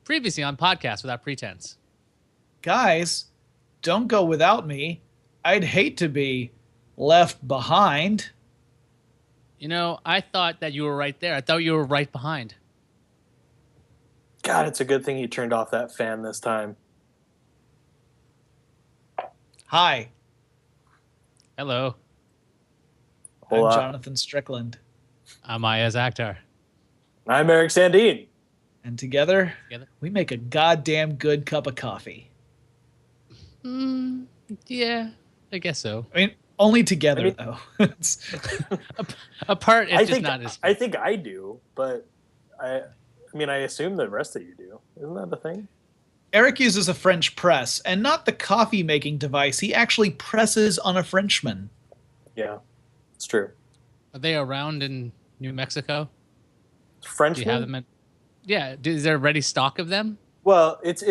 Previously on Podcast Without Pretense. Guys, don't go without me. I'd hate to be left behind. You know, I thought that you were right there. I thought you were right behind. God, it's a good thing you turned off that fan this time. Hi, Hello, Hola. I'm Jonathan Strickland. I'm Aya's Akhtar. I'm Eric Sandine. And together, Together? we make a goddamn good cup of coffee. Yeah, I guess so. I mean, only together, though. Apart, it's I just think not as... I think I do, but I assume the rest of you do. Isn't that the thing? Eric uses a French press, and not the coffee-making device. He actually presses on a Frenchman. Yeah, it's true. Are they around in New Mexico? French. Do you have them in... Yeah, is there a ready stock of them? Well, it's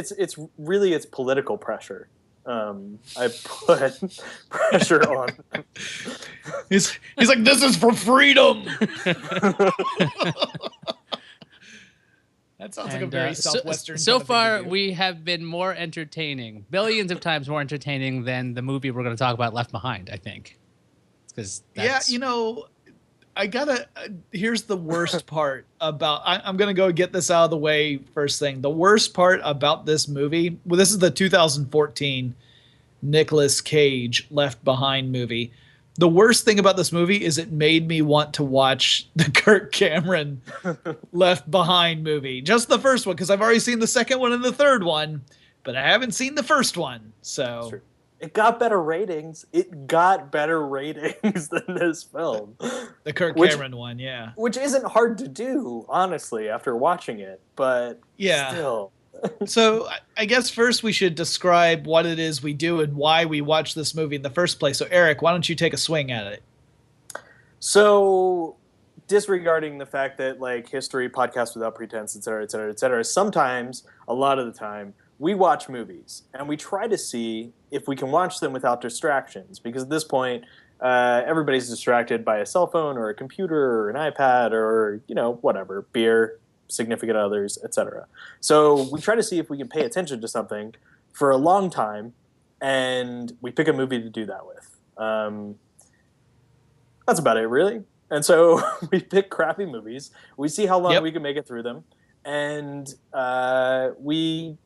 really political pressure. I put pressure on. He's like, this is for freedom. That sounds like a very Southwestern. So far, we have been more entertaining, billions of times more entertaining than the movie we're going to talk about, Left Behind, I think. Because I gotta. Here's the worst part about. I'm gonna go get this out of the way first thing. The worst part about this movie. Well, this is the 2014 Nicolas Cage Left Behind movie. The worst thing about this movie is it made me want to watch the Kirk Cameron Left Behind movie. Just the first one, because I've already seen the second one and the third one, but I haven't seen the first one. So it got better ratings. It got better ratings than this film. The Kirk Cameron one, yeah. Which isn't hard to do, honestly, after watching it. But still. So I guess first we should describe what it is we do and why we watch this movie in the first place. So Eric, why don't you take a swing at it? So disregarding the fact that like history, Podcast Without Pretense, et cetera, et cetera, et cetera, sometimes, a lot of the time, we watch movies and we try to see if we can watch them without distractions. Because at this point, everybody's distracted by a cell phone or a computer or an iPad or, whatever, beer, significant others, etc. So we try to see if we can pay attention to something for a long time, and we pick a movie to do that with. That's about it, really. And so we pick crappy movies. We see how long we can make it through them, and we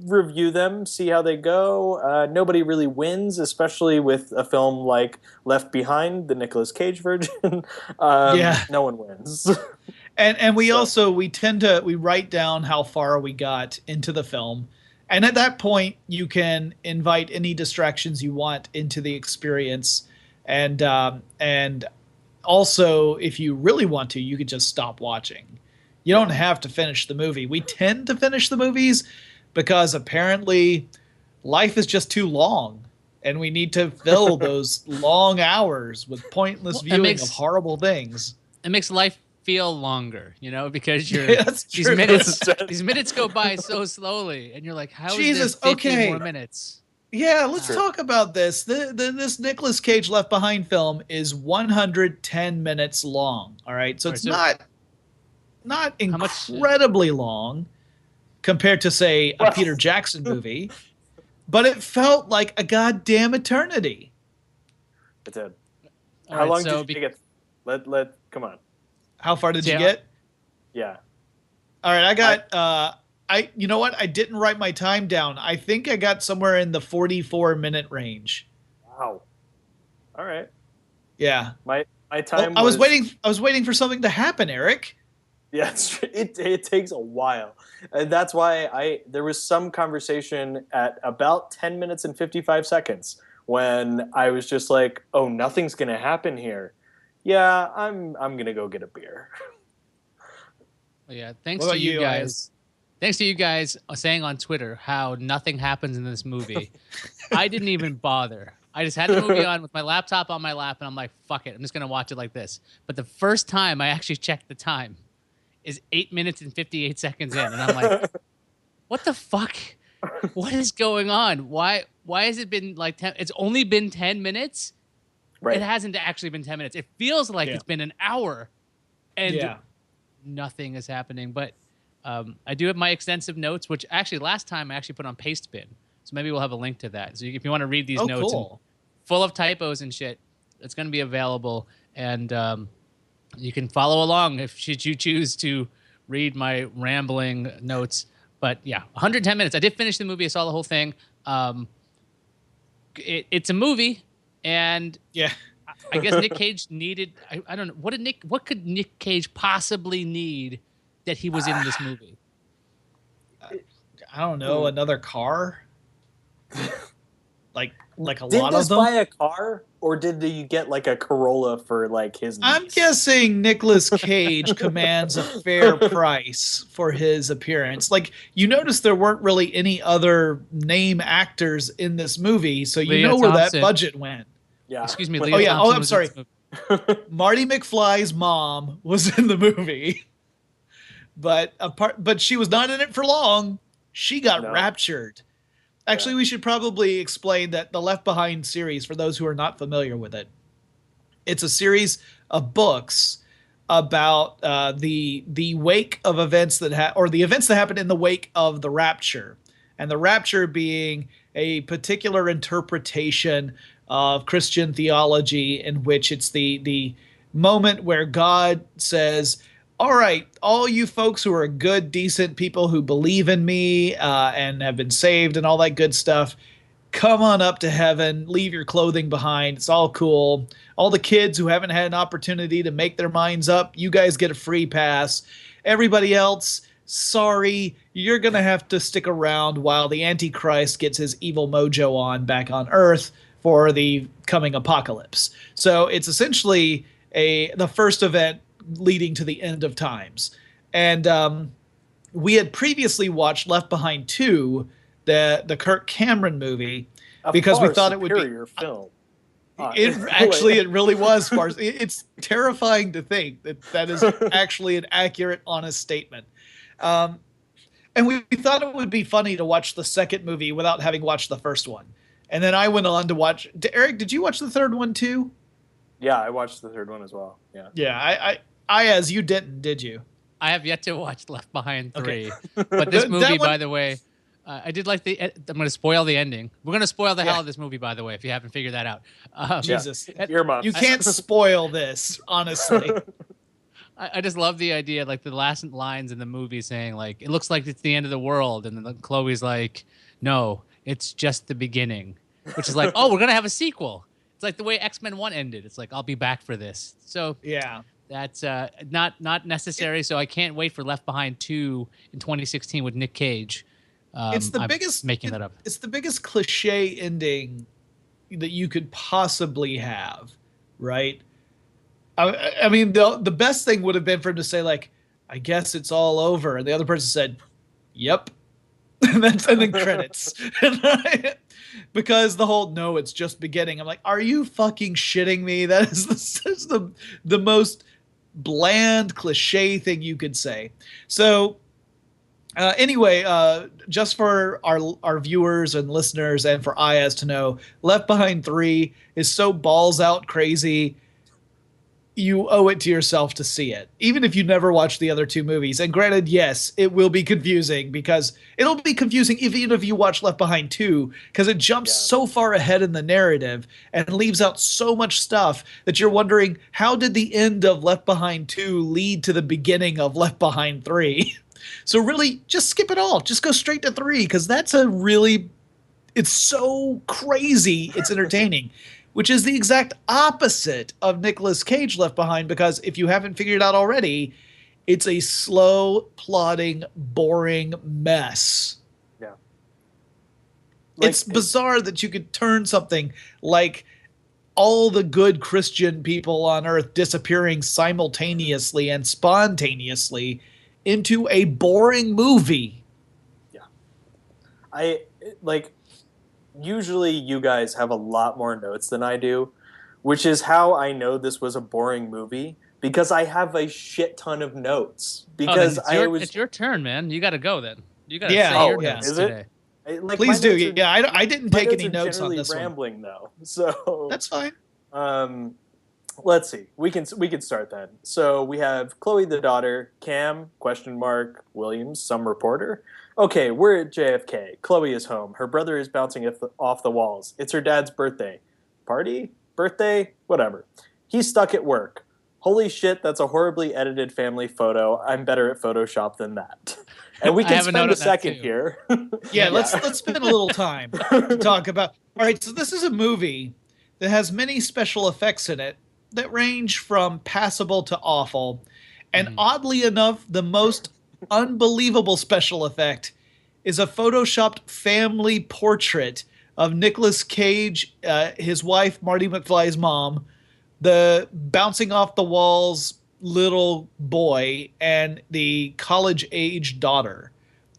review them, see how they go. Nobody really wins, especially with a film like Left Behind, the Nicolas Cage version. No one wins. And we write down how far we got into the film. And at that point, you can invite any distractions you want into the experience. And also, if you really want to, you could just stop watching. You don't have to finish the movie. We tend to finish the movies because apparently life is just too long. And we need to fill those long hours with pointless viewing of horrible things. It makes life feel longer, because these minutes go by so slowly, and you're like, how is this 50 more minutes? Yeah, let's talk about this. This Nicolas Cage Left Behind film is 110 minutes long. All right, so it's not incredibly long compared to, say, a Peter Jackson movie, but it felt like a goddamn eternity. It did. How long did you get? Come on. How far did you get? Yeah. All right, I got you know what? I didn't write my time down. I think I got somewhere in the 44-minute range. Wow. All right. Yeah. My time I was waiting for something to happen, Eric. Yeah, it takes a while. And that's why there was some conversation at about 10 minutes and 55 seconds when I was just like, "Oh, nothing's going to happen here." Yeah, I'm gonna go get a beer. Well, yeah, thanks to you guys. Thanks to you guys saying on Twitter how nothing happens in this movie. I didn't even bother. I just had the movie on with my laptop on my lap, and I'm like, fuck it, I'm just gonna watch it like this. But the first time I actually checked the time is 8 minutes and 58 seconds in, and I'm like, what the fuck? What is going on? Why has it been like 10? It's only been 10 minutes. Right. It hasn't actually been 10 minutes. It feels like it's been an hour, and nothing is happening. But I do have my extensive notes, which actually last time I actually put on Pastebin. So maybe we'll have a link to that. So if you want to read these notes, cool. full of typos and shit, it's going to be available. And you can follow along if should you choose to read my rambling notes. But yeah, 110 minutes. I did finish the movie. I saw the whole thing. It's a movie, and yeah, I guess Nic Cage needed. I don't know what could Nic Cage possibly need that he was in this movie. I don't know, another car. like a lot of them. Did this buy a car, or did you get like a Corolla for like his niece? I'm guessing Nicolas Cage commands a fair price for his appearance. Like, you notice there weren't really any other name actors in this movie, so you know where that budget went. Yeah. Excuse me. Leah Thompson I'm sorry. Marty McFly's mom was in the movie, but she was not in it for long. She got raptured. Actually, we should probably explain that the Left Behind series, for those who are not familiar with it, it's a series of books about the wake of events or the events that happened in the wake of the rapture, and the rapture being a particular interpretation of Christian theology in which it's the moment where God says, all right, all you folks who are good, decent people who believe in me and have been saved and all that good stuff, come on up to heaven, leave your clothing behind. It's all cool. All the kids who haven't had an opportunity to make their minds up, you guys get a free pass. Everybody else, sorry, you're going to have to stick around while the Antichrist gets his evil mojo on back on Earth for the coming apocalypse. So it's essentially the first event leading to the end of times. And we had previously watched Left Behind 2, the Kirk Cameron movie, because we thought it would be superior film. It really was. It's terrifying to think that is actually an accurate, honest statement. And we thought it would be funny to watch the second movie without having watched the first one. And then I went on to watch. Eric, did you watch the third one too? Yeah, I watched the third one as well. Yeah. Yeah, I as you didn't, did you? I have yet to watch Left Behind 3. Okay. But this movie, by the way, I did like I'm going to spoil the ending. We're going to spoil the hell of this movie, by the way, if you haven't figured that out. Jesus. Earmuffs. You can't spoil this, honestly. I just love the idea, like the last lines in the movie saying, like, it looks like it's the end of the world. And then Chloe's like, no, it's just the beginning. Which is like, oh, we're going to have a sequel. It's like the way X-Men 1 ended. It's like, I'll be back for this. So yeah. That's not necessary. So I can't wait for Left Behind 2 in 2016 with Nic Cage. It's the biggest making that up. It's the biggest cliche ending that you could possibly have, right? I mean, the best thing would have been for him to say, like, I guess it's all over, and the other person said, "Yep," and then credits. Because the whole no, it's just beginning. I'm like, are you fucking shitting me? That is the most bland cliche thing you could say. So anyway, just for our viewers and listeners and for Ayaz to know, Left Behind 3 is so balls out crazy. You owe it to yourself to see it, even if you never watched the other two movies. And granted, yes, it will be confusing because it'll be confusing even if you watch Left Behind 2, because it jumps so far ahead in the narrative and leaves out so much stuff that you're wondering, how did the end of Left Behind 2 lead to the beginning of Left Behind 3? So really, just skip it all. Just go straight to 3, because that's it's so crazy. It's entertaining. Which is the exact opposite of Nicolas Cage Left Behind, because if you haven't figured it out already, it's a slow, plodding, boring mess. Yeah. It's bizarre that you could turn something like all the good Christian people on earth disappearing simultaneously and spontaneously into a boring movie. Yeah. Usually you guys have a lot more notes than I do, which is how I know this was a boring movie, because I have a shit ton of notes. Because it's your turn, man. You got to go then. You got to say your notes today. Please do. I didn't take any notes on this rambling, though, so that's fine. let's see. We can start then. So we have Chloe the daughter, Cam Williams, some reporter. Okay, we're at JFK. Chloe is home. Her brother is bouncing off the walls. It's her dad's birthday. Party? Birthday? Whatever. He's stuck at work. Holy shit, that's a horribly edited family photo. I'm better at Photoshop than that. And we can spend a second here. Yeah, let's spend a little time to talk about. All right, so this is a movie that has many special effects in it that range from passable to awful. And oddly enough, the most unbelievable special effect is a photoshopped family portrait of Nicolas Cage, his wife, Marty McFly's mom, the bouncing off the walls little boy, and the college-age daughter.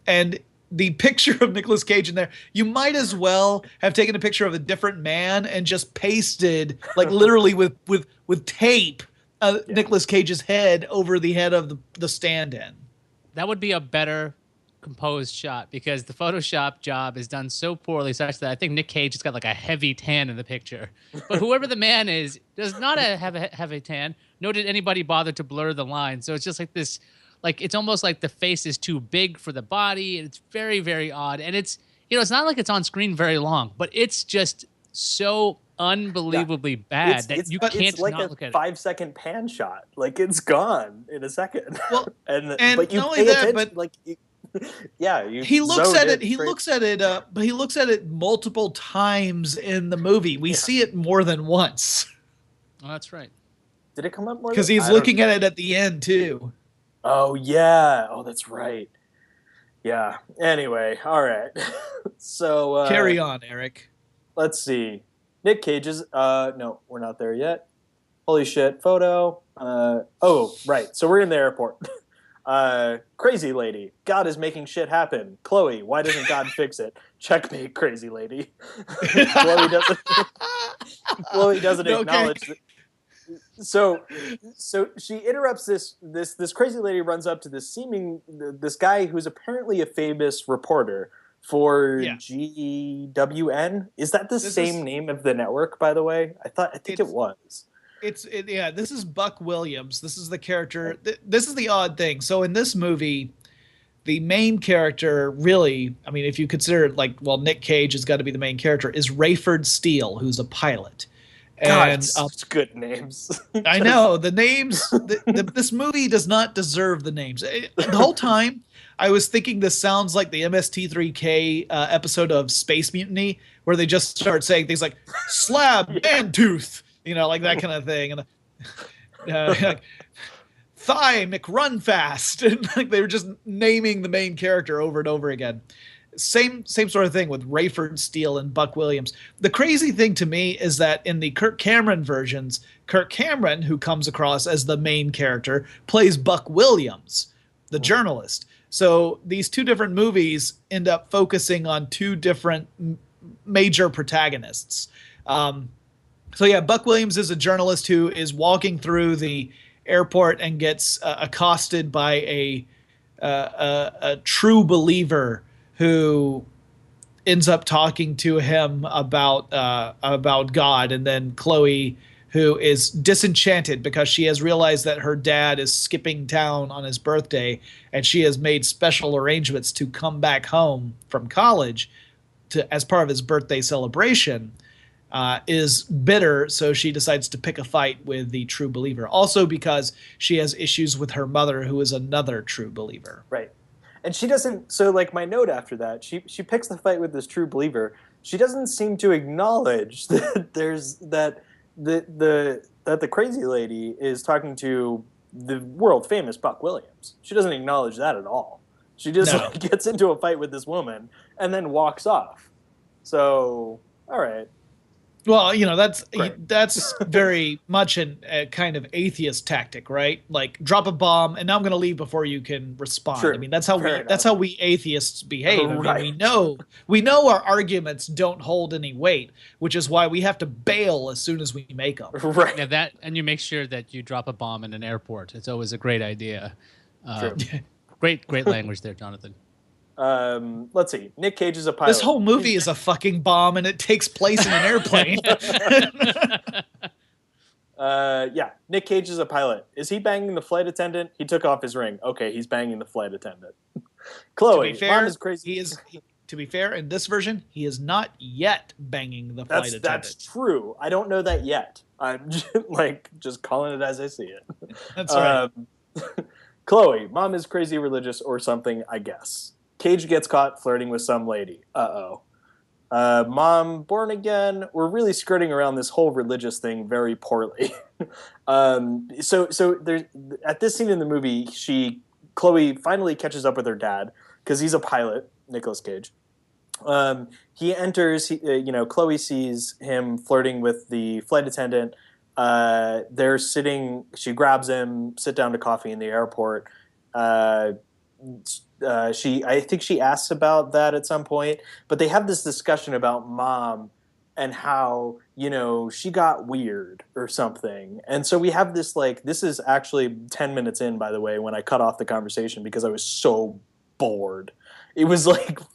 And the picture of Nicolas Cage in there, you might as well have taken a picture of a different man and just pasted, like literally with tape, Nicolas Cage's head over the head of the stand-in. That would be a better composed shot, because the Photoshop job is done so poorly such that I think Nic Cage has got like a heavy tan in the picture. But whoever the man is does not have a heavy tan, nor did anybody bother to blur the line. So it's just like this, like it's almost like the face is too big for the body, and it's very, very odd. And it's, you know, it's not like it's on screen very long, but it's just so unbelievably bad that you can't like not look at it. It's like a 5-second pan shot. Like it's gone in a second. Well, and but you not pay only that, attention, but like yeah, he looks at it. He looks at it, but he looks at it multiple times in the movie. We see it more than once. Oh, that's right. Did it come up more? Because he's looking at it at the end too. Oh yeah. Oh, that's right. Yeah. Anyway, all right. So carry on, Eric. Let's see. Nic Cage's. No, we're not there yet. Holy shit! Photo. Oh, right. So we're in the airport. Crazy lady. God is making shit happen. Chloe, why doesn't God fix it? Checkmate, crazy lady. Chloe doesn't acknowledge that. So she interrupts this crazy lady, runs up to this guy who's apparently a famous reporter for GWN. Is that the same name of the network, by the way? I think it was. This is Buck Williams. This is the character. This is the odd thing. So in this movie, the main character, really, I mean, if you consider it like, well, Nic Cage has got to be the main character, is Rayford Steele, who's a pilot. God, such good names. I know the names. This movie does not deserve the names. The whole time, I was thinking this sounds like the MST3K episode of Space Mutiny, where they just start saying things like "slab and tooth," you know, like that kind of thing, and like, "thigh McRun fast," and like they were just naming the main character over and over again. Same sort of thing with Rayford Steele and Buck Williams. The crazy thing to me is that in the Kirk Cameron versions, Kirk Cameron, who comes across as the main character, plays Buck Williams, the journalist. So these two different movies end up focusing on two different major protagonists. So yeah, Buck Williams is a journalist who is walking through the airport and gets accosted by a true believer who ends up talking to him about God, and then Chloe, who is disenchanted because she has realized that her dad is skipping town on his birthday, and she has made special arrangements to come back home from college as part of his birthday celebration, is bitter, so she decides to pick a fight with the true believer. Also because she has issues with her mother, who is another true believer. Right. And she doesn't. So, like, my note after that, she picks the fight with this true believer. She doesn't seem to acknowledge that the crazy lady is talking to the world famous Buck Williams. She doesn't acknowledge that at all. She just gets into a fight with this woman and then walks off. So, all right. Well, you know, that's very much a kind of atheist tactic, right? Like, drop a bomb, and now I'm going to leave before you can respond. Sure. I mean, that's how we atheists behave. Right. I mean, we know our arguments don't hold any weight, which is why we have to bail as soon as we make them. Right. Yeah, and you make sure that you drop a bomb in an airport. It's always a great idea. True. Great language there, Jonathan. Let's see. Nic Cage is a pilot. This whole movie is a fucking bomb, and it takes place in an airplane. Yeah, Nic Cage is a pilot. Is he banging the flight attendant? He took off his ring. Okay, he's banging the flight attendant. Chloe, To be fair, mom is crazy. To be fair, in this version, he is not yet banging the flight attendant. That's true. I don't know that yet. I'm just calling it as I see it. That's right. Chloe, mom is crazy religious or something, I guess. Cage gets caught flirting with some lady. Uh-oh. Mom, born again. We're really skirting around this whole religious thing very poorly. So there's at this scene in the movie, Chloe finally catches up with her dad because he's a pilot, Nicolas Cage. He enters. Chloe sees him flirting with the flight attendant. They're sitting. She grabs him, sit down to coffee in the airport. I think she asks about that at some point, but they have this discussion about mom and how, she got weird or something. And so we have this, this is actually 10 minutes in, by the way, when I cut off the conversation because I was so bored. It was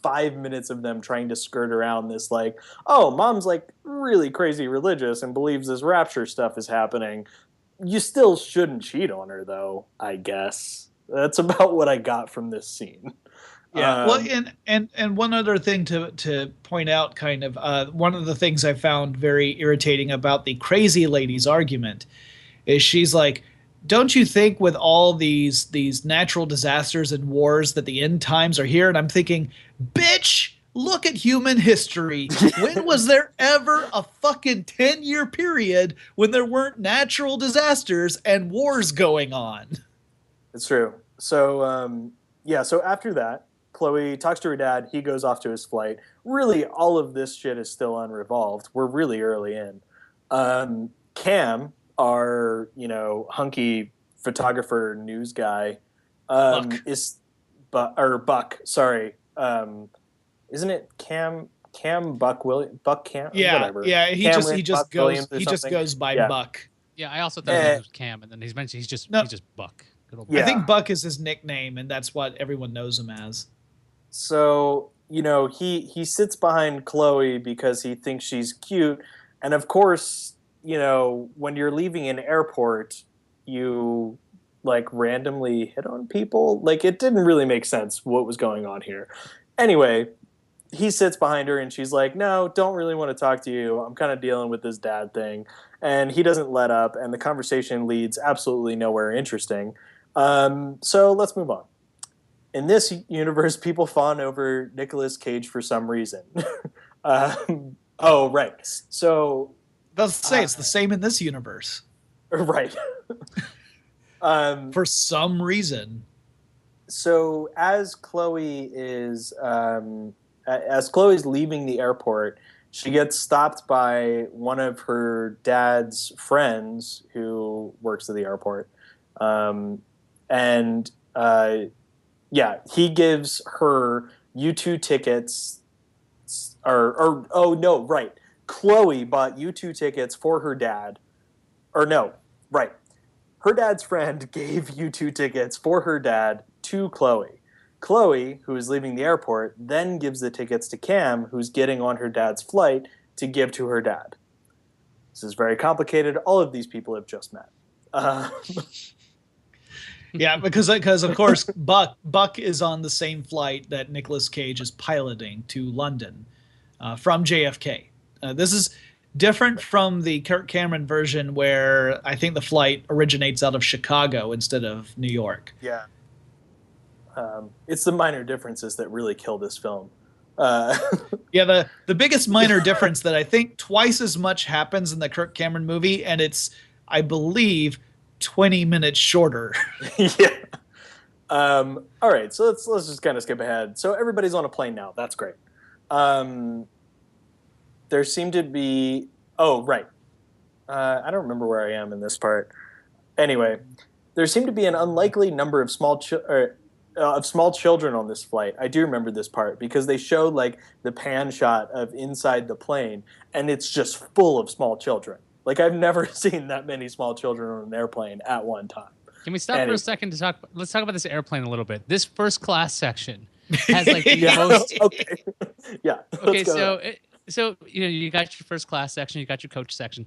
5 minutes of them trying to skirt around this, mom's really crazy religious and believes this rapture stuff is happening. You still shouldn't cheat on her, though, I guess. That's about what I got from this scene. Yeah. Well, and one other thing to point out, kind of, one of the things I found very irritating about the crazy lady's argument is she's like, don't you think with all these natural disasters and wars that the end times are here? And I'm thinking, bitch, look at human history. When was there ever a fucking 10-year period when there weren't natural disasters and wars going on? It's true. So, so after that, Chloe talks to her dad. He goes off to his flight. Really, all of this shit is still unrevolved. We're really early in. Cam, our, hunky photographer news guy, Buck. Buck, sorry. Isn't it Cam Buck William Buck Cam? Yeah, whatever. Yeah, he just goes by Buck. Yeah, I also thought it was Cam, and then he's mentioned he's just Buck. I think Buck is his nickname, and that's what everyone knows him as. So, he sits behind Chloe because he thinks she's cute. And of course, when you're leaving an airport, you randomly hit on people. It didn't really make sense what was going on here. Anyway, he sits behind her and she's like, no, don't really want to talk to you. I'm kind of dealing with this dad thing. And he doesn't let up. And the conversation leads absolutely nowhere interesting. So let's move on. In this universe, people fawn over Nicolas Cage for some reason. Oh, right. So let's say it's the same in this universe. Right. For some reason. So as Chloe is leaving the airport, she gets stopped by one of her dad's friends who works at the airport. He gives her U2 tickets. Chloe bought U2 tickets for her dad. Her dad's friend gave U2 tickets for her dad to Chloe. Chloe, who is leaving the airport, then gives the tickets to Cam, who's getting on her dad's flight, to give to her dad. This is very complicated. All of these people have just met. Yeah, because of course Buck is on the same flight that Nicolas Cage is piloting to London from JFK. This is different from the Kirk Cameron version where I think the flight originates out of Chicago instead of New York. Yeah. It's the minor differences that really kill this film. Yeah, the biggest minor difference that I think twice as much happens in the Kirk Cameron movie, and it's, I believe, 20 minutes shorter. Yeah. All right, so let's just kind of skip ahead. So everybody's on a plane now. That's great. There seemed to be... Oh, right. I don't remember where I am in this part. Anyway, there seemed to be an unlikely number of small children on this flight. I do remember this part because they showed the pan shot of inside the plane, and it's just full of small children. I've never seen that many small children on an airplane at one time. Can we stop for a second to talk? Let's talk about this airplane a little bit. This first class section has the most. Okay. Yeah. Okay. So you got your first class section, you got your coach section.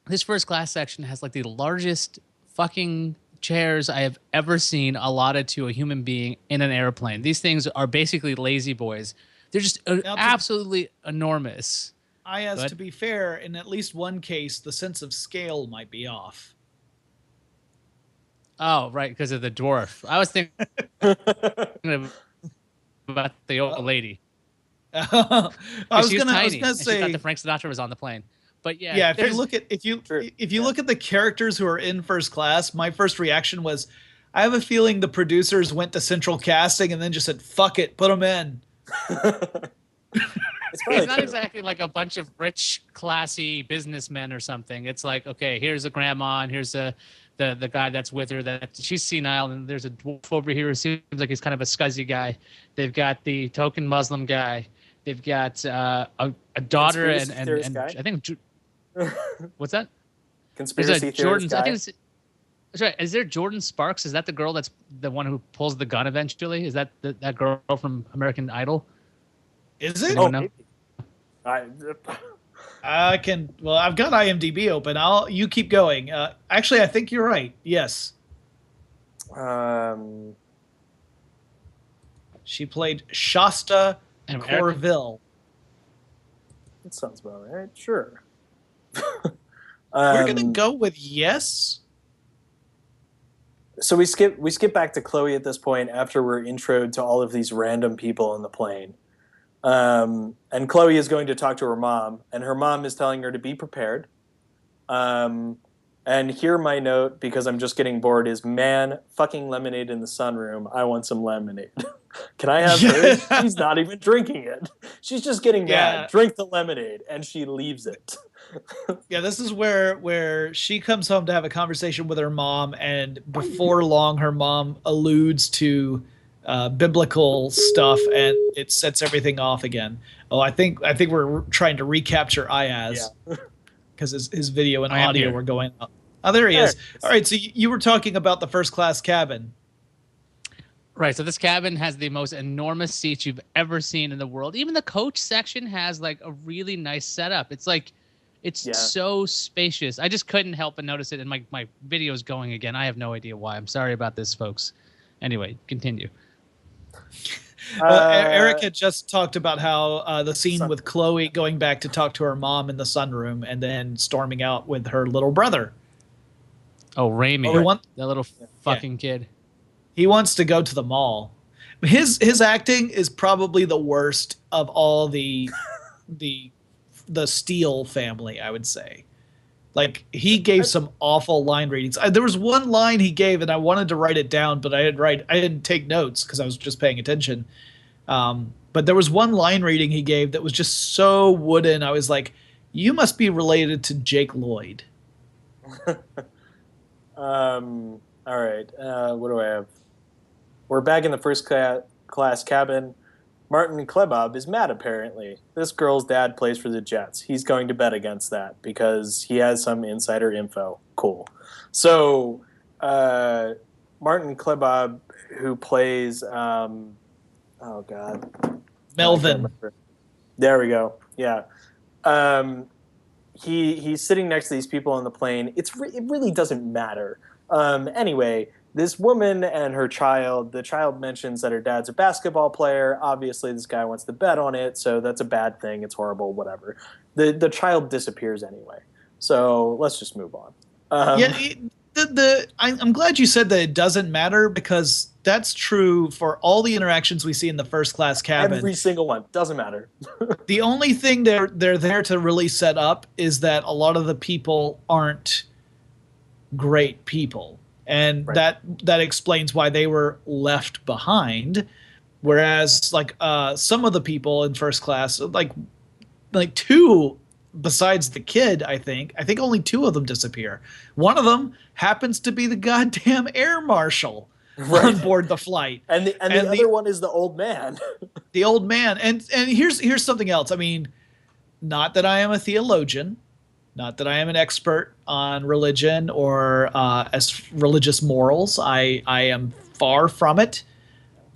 this first class section has like the largest fucking chairs I have ever seen allotted to a human being in an airplane. These things are basically lazy boys. They're just absolutely enormous. To be fair, in at least one case, the sense of scale might be off. Oh, right, because of the dwarf. I was thinking about the old lady. I was gonna say she thought the Frank Sinatra was on the plane. But yeah, if you look at the characters who are in first class, my first reaction was, I have a feeling the producers went to central casting and then just said, "Fuck it, put them in." It's not exactly like a bunch of rich, classy businessmen or something. It's like, okay, here's a grandma, and here's the guy that's with her that she's senile, and there's a dwarf over here who seems like he's kind of a scuzzy guy. They've got the token Muslim guy. They've got a daughter and I think what's that? Conspiracy theorist guy. I think that's right. Is there Jordan Sparks? Is that the girl that's the one who pulls the gun eventually? Is that that girl from American Idol? Is it? Oh, no. I can. Well, I've got IMDb open. You keep going. Actually, I think you're right. Yes. She played Shasta Corville. That sounds about right. Sure. We're gonna go with yes. So we skip back to Chloe at this point after we're introed to all of these random people on the plane. And Chloe is going to talk to her mom, and her mom is telling her to be prepared. And here my note, because I'm just getting bored, is, man, fucking lemonade in the sunroom. I want some lemonade. Can I have hers? She's not even drinking it. She's just getting mad. Drink the lemonade, and she leaves it. Yeah, this is where she comes home to have a conversation with her mom, and before long, her mom alludes to biblical stuff, and it sets everything off again. Oh, I think we're trying to recapture Ayaz because his video and audio were going up. Oh, there he is. All right, so you were talking about the first class cabin. Right, so this cabin has the most enormous seats you've ever seen in the world. Even the coach section has like a really nice setup. It's like so spacious. I just couldn't help but notice it, and my video's going again. I have no idea why. I'm sorry about this, folks. Anyway, continue. Well, Eric had just talked about how the scene with Chloe going back to talk to her mom in the sunroom and then storming out with her little brother. Oh, Raimi, that little fucking kid. He wants to go to the mall. His acting is probably the worst of all the Steele family, I would say. Like, he gave some awful line readings. There was one line he gave, and I wanted to write it down, but I didn't take notes because I was just paying attention. But there was one line reading he gave that was just so wooden. I was like, you must be related to Jake Lloyd. All right. What do I have? We're back in the first class cabin. Martin Klebob is mad, apparently. This girl's dad plays for the Jets. He's going to bet against that because he has some insider info. Cool. So Martin Klebob, who plays, oh, God. Melvin. There we go. Yeah. He's sitting next to these people on the plane. It really doesn't matter. Anyway, this woman and her child, the child mentions that her dad's a basketball player. Obviously, this guy wants to bet on it, so that's a bad thing. It's horrible, whatever. The child disappears anyway. So let's just move on. I'm glad you said that it doesn't matter, because that's true for all the interactions we see in the first class cabin. Every single one. Doesn't matter. The only thing they're there to really set up is that a lot of the people aren't great people. And that explains why they were left behind. Whereas like some of the people in first class, like two, besides the kid, I think only two of them disappear. One of them happens to be the goddamn air marshal on board the flight. And the other one is the old man. The old man. And here's something else. I mean, not that I am a theologian, not that I am an expert on religion or as religious morals. I am far from it.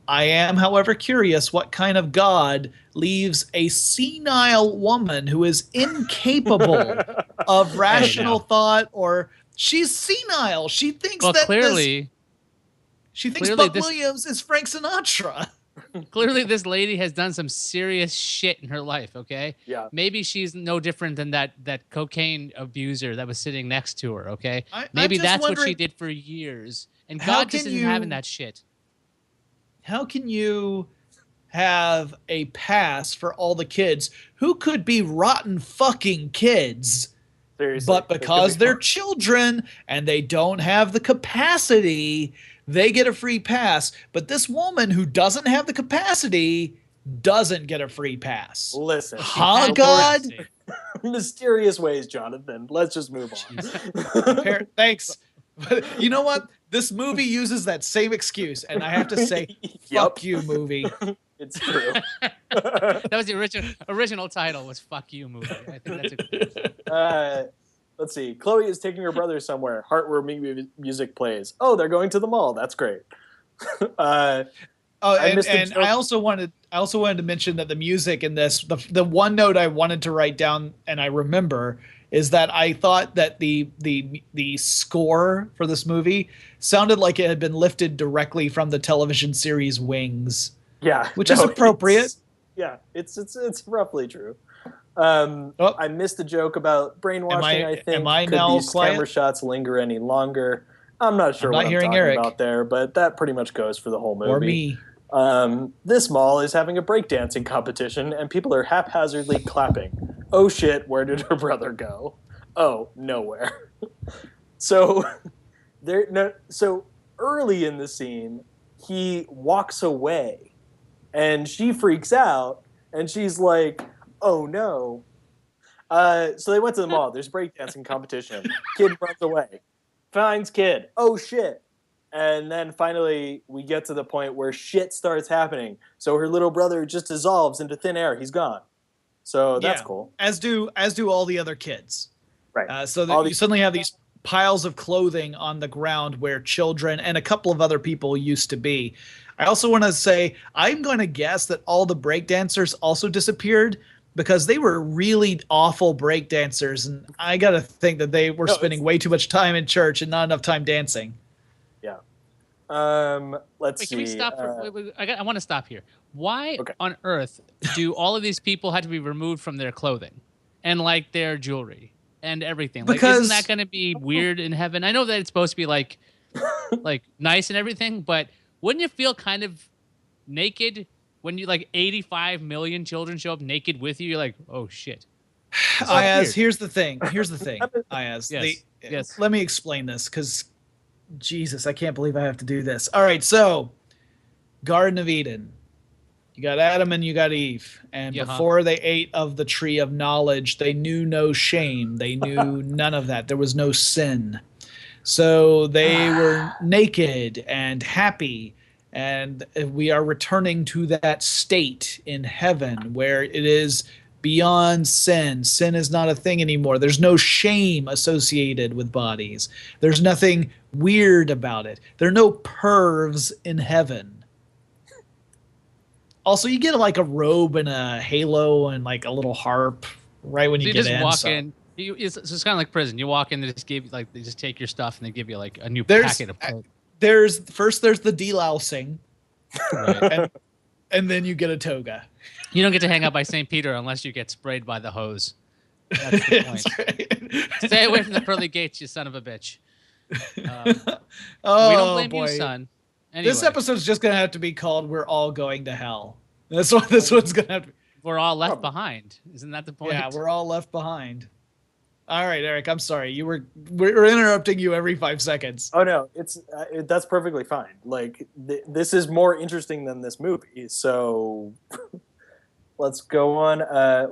I am, however, curious what kind of God leaves a senile woman who is incapable of rational thought, or she's senile. She thinks Buck Williams is Frank Sinatra. Clearly, this lady has done some serious shit in her life, okay? Yeah. Maybe she's no different than that cocaine abuser that was sitting next to her, okay? Maybe that's what she did for years. And God just isn't having that shit. How can you have a pass for all the kids who could be rotten fucking kids, seriously, but because they're children and they don't have the capacity, they get a free pass? But this woman who doesn't have the capacity doesn't get a free pass. Listen. Huh, God? Mysterious ways, Jonathan. Let's just move on. Thanks. But you know what? This movie uses that same excuse, and I have to say, fuck you, movie. It's true. That was the original title was "Fuck You" movie. I think that's a good let's see. Chloe is taking her brother somewhere. Heartwarming music plays. Oh, they're going to the mall. That's great. And I also wanted to mention that the music in this, the one note I wanted to write down, and I remember, is that I thought that the score for this movie sounded like it had been lifted directly from the television series Wings. Yeah, which is appropriate. It's roughly true. I missed a joke about brainwashing. I think could these camera shots linger any longer? I'm not sure what I'm talking about there, but that pretty much goes for the whole movie. Or me. This mall is having a breakdancing competition, and people are haphazardly clapping. Oh shit, where did her brother go? Oh, nowhere. So early in the scene, he walks away, and she freaks out, and she's like, oh no. So they went to the mall. There's a breakdancing competition. Kid runs away. Finds kid. Oh shit. And then finally we get to the point where shit starts happening. So her little brother just dissolves into thin air. He's gone. So that's cool. As do all the other kids. Right. So that you suddenly have these piles of clothing on the ground where children and a couple of other people used to be. I also want to say, I'm going to guess that all the breakdancers also disappeared because they were really awful breakdancers. And I got to think that they were spending way too much time in church and not enough time dancing. Yeah. Let's see. Can we stop? I want to stop here. Why on earth do all of these people have to be removed from their clothing and like their jewelry and everything? Like, isn't that going to be weird in heaven? I know that it's supposed to be like nice and everything, but wouldn't you feel kind of naked when you 85 million children show up naked with you? You're like, oh shit. Ayaz, here's the thing. Ayaz, yes. Let me explain this because Jesus, I can't believe I have to do this. All right, so Garden of Eden. You got Adam and you got Eve. And before they ate of the tree of knowledge, they knew no shame. They knew none of that. There was no sin. So they were naked and happy. And we are returning to that state in heaven where it is beyond sin. Sin is not a thing anymore. There's no shame associated with bodies. There's nothing weird about it. There are no pervs in heaven. Also, you get a robe and a halo and a little harp right when you get in. You just walk in. It's kind of like prison. You walk in, they just give you they just take your stuff and they give you a new packet of clothes. There's the delousing, right. and then you get a toga. You don't get to hang out by St. Peter unless you get sprayed by the hose. That's the point. Right. Stay away from the pearly gates, you son of a bitch. We don't blame you, son. Anyway. This episode's just going to have to be called We're All Going to Hell. That's what this one's going to have to be. We're all left behind. Isn't that the point? Yeah, we're all left behind. All right, Eric, I'm sorry. We're interrupting you every 5 seconds. Oh, no, that's perfectly fine. This is more interesting than this movie. So let's go on.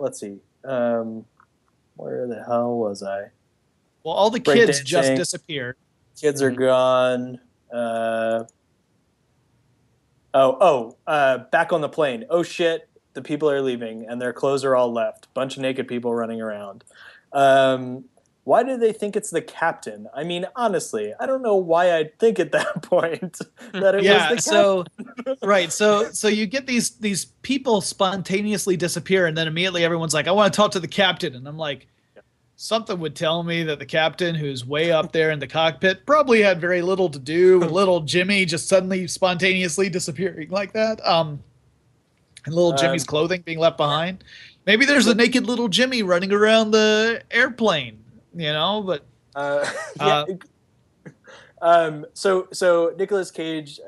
Let's see. Where the hell was I? Well, all the kids just disappeared. Kids are gone. Back on the plane. Oh shit, the people are leaving and their clothes are all left. Bunch of naked people running around. Why do they think it's the captain? I mean, honestly, I don't know why I'd think at that point that it was the captain. Right. So you get these people spontaneously disappear and then immediately everyone's like, I want to talk to the captain. And I'm like, something would tell me that the captain, who's way up there in the cockpit, probably had very little to do with little Jimmy just suddenly spontaneously disappearing like that. And little Jimmy's clothing being left behind. Maybe there's a naked little Jimmy running around the airplane, but yeah. So Nicolas Cage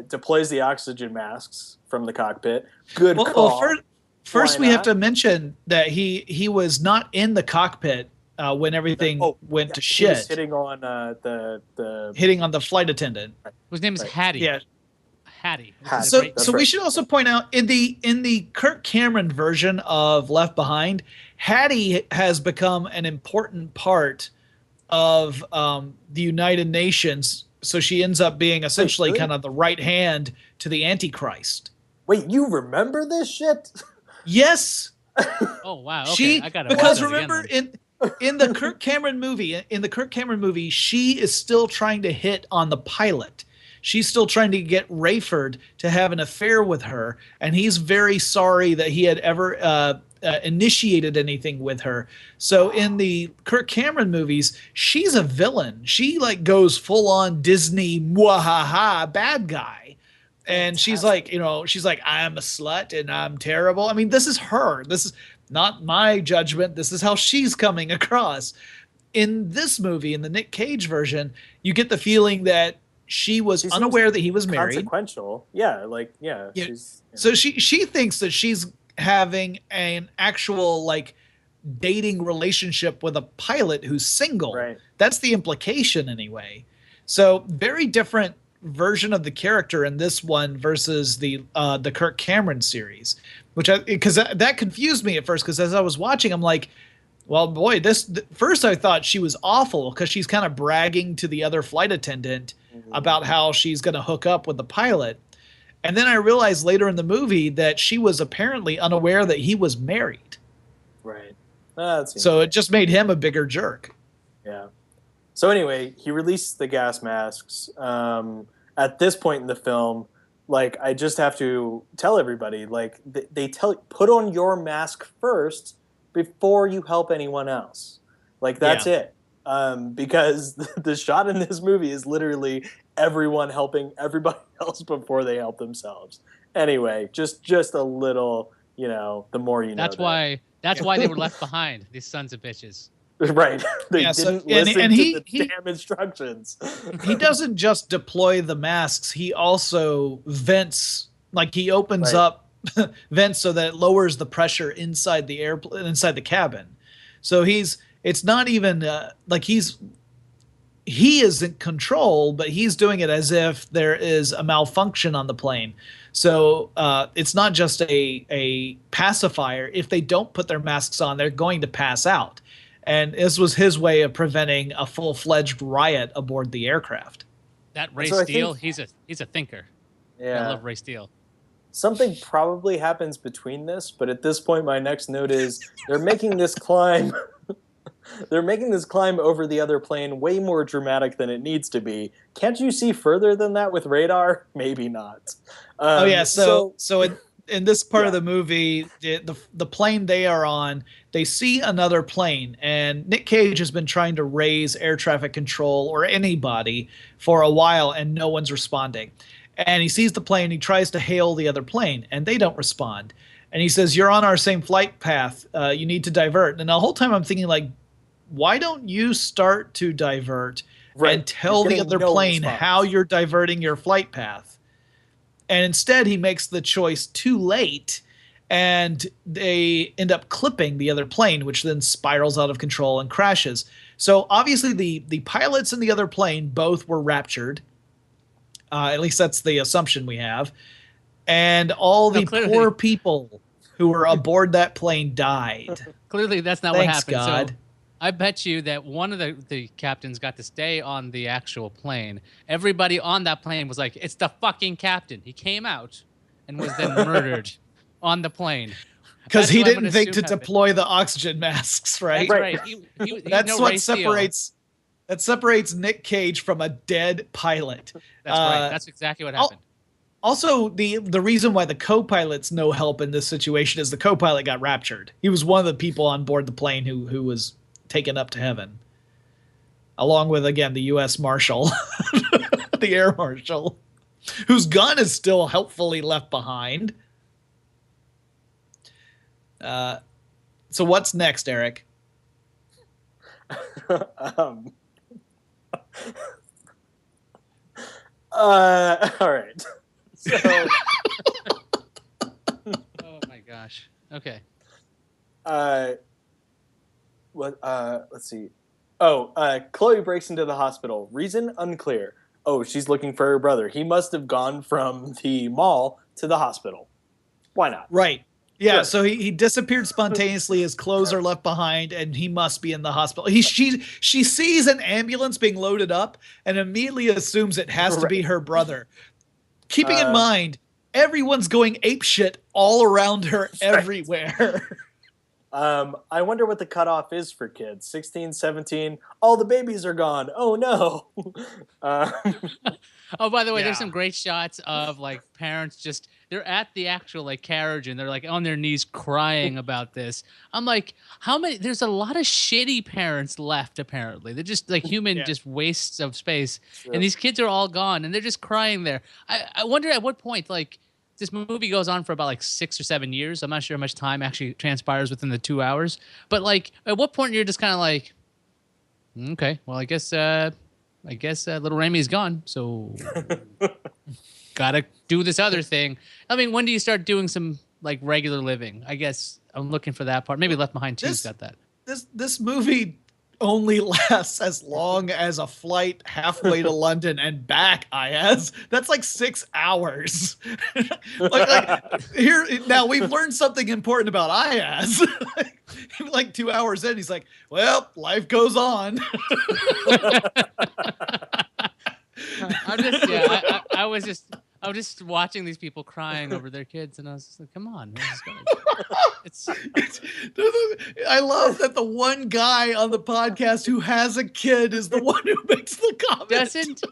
deploys the oxygen masks from the cockpit. Good call. Well, first we have to mention that he was not in the cockpit when everything went to shit. He was hitting on hitting on the flight attendant. Whose name is Hattie. Yeah. Hattie. So we should also point out in the Kirk Cameron version of Left Behind, Hattie has become an important part of the United Nations. So she ends up being essentially kind of the right hand to the Antichrist. Wait, you remember this shit? Yes. Oh wow. Okay. Because remember in the Kirk Cameron movie, she is still trying to hit on the pilot. She's still trying to get Rayford to have an affair with her, and he's very sorry that he had ever initiated anything with her. So in the Kirk Cameron movies, she's a villain. She goes full on Disney mwahaha bad guy. And she's like, I am a slut and I'm terrible. I mean, this is her. This is not my judgment. This is how she's coming across. In this movie, in the Nic Cage version, you get the feeling that she was unaware that he was married. Consequential. Yeah. So she thinks that she's having an actual dating relationship with a pilot who's single. Right. That's the implication anyway. So very different version of the character in this one versus the Kirk Cameron series, because that confused me at first, because as I was watching, I'm like, well, boy, first I thought she was awful because she's kind of bragging to the other flight attendant about how she's going to hook up with the pilot. And then I realized later in the movie that she was apparently unaware that he was married. Right. So it just made him a bigger jerk. Yeah. So anyway, he released the gas masks. At this point in the film, I just have to tell everybody, they tell put on your mask first before you help anyone else. That's it. Because the shot in this movie is literally everyone helping everybody else before they help themselves. Anyway, just a little, the more you know. That's why they were left behind, these sons of bitches. Right. They didn't listen to the damn instructions. He doesn't just deploy the masks. He also vents, he opens up vents so that it lowers the pressure inside the inside the cabin. So it's not even he is in control, but he's doing it as if there is a malfunction on the plane. So it's not just a pacifier. If they don't put their masks on, they're going to pass out. And this was his way of preventing a full-fledged riot aboard the aircraft. That Ray Steele, he's a thinker. Yeah, I love Ray Steele. Something probably happens between this, but at this point, my next note is they're making this climb. They're making this climb over the other plane way more dramatic than it needs to be. Can't you see further than that with radar? Maybe not. So in this part of the movie, the plane they are on, they see another plane, and Nic Cage has been trying to raise air traffic control or anybody for a while, and no one's responding. And he sees the plane, he tries to hail the other plane, and they don't respond. And he says, "You're on our same flight path. You need to divert." And the whole time I'm thinking, why don't you start to divert and tell the other plane how you're diverting your flight path? And instead, he makes the choice too late, and they end up clipping the other plane, which then spirals out of control and crashes. So obviously, the pilots in the other plane both were raptured. At least that's the assumption we have. And all the poor people who were aboard that plane died. Clearly, that's not what happened. God. So I bet you that one of the captains got to stay on the actual plane. Everybody on that plane was like, "It's the fucking captain." He came out and was then murdered on the plane. Because he didn't think to deploy the oxygen masks, right? That's right. That's what separates Nic Cage from a dead pilot. That's right. That's exactly what happened. Also, the reason why the co-pilot's no help in this situation is the co-pilot got raptured. He was one of the people on board the plane who was taken up to heaven, along with, again, the U.S. Marshal, the Air Marshal, whose gun is still helpfully left behind. So what's next, Eric? All right. So, Oh my gosh. Okay. let's see. Chloe breaks into the hospital. Reason unclear. Oh, she's looking for her brother. He must have gone from the mall to the hospital. Why not? Right. Yeah, Sure. so he disappeared spontaneously. His clothes are left behind, and he must be in the hospital. She sees an ambulance being loaded up and immediately assumes it has to be her brother. Keeping in mind, everyone's going apeshit all around her everywhere. I wonder what the cutoff is for kids. 16, 17, all the babies are gone. Oh, no. Oh, by the way, there's Yeah. some great shots of like parents just they're at the actual like carriage and they're like on their knees crying about this. I'm like, how many? There's a lot of shitty parents left. Apparently, they're just like human just wastes of space, and these kids are all gone and they're just crying there. I wonder at what point like this movie goes on for about like 6 or 7 years. I'm not sure how much time actually transpires within the 2 hours, but like at what point you're just kind of like, okay, well I guess little Remy's gone, so gotta do this other thing. I mean, when do you start doing some like regular living? I guess I'm looking for that part. Maybe Left Behind 2's got that. This movie only lasts as long as a flight halfway to London and back, Ayaz. That's like 6 hours. Here now we've learned something important about Ayaz. Like 2 hours in, he's like, well, life goes on. I was just watching these people crying over their kids, and I was just like, come on. I love that the one guy on the podcast who has a kid is the one who makes the comment.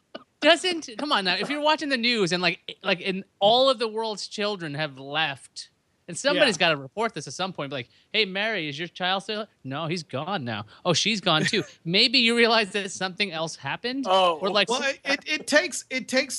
Doesn't come on now. If you're watching the news and like in all of the world's children have left, and somebody's got to report this at some point. Like, hey, Mary, is your child still? No, he's gone now. Oh, she's gone too. Maybe you realize that something else happened. Or like, well, it takes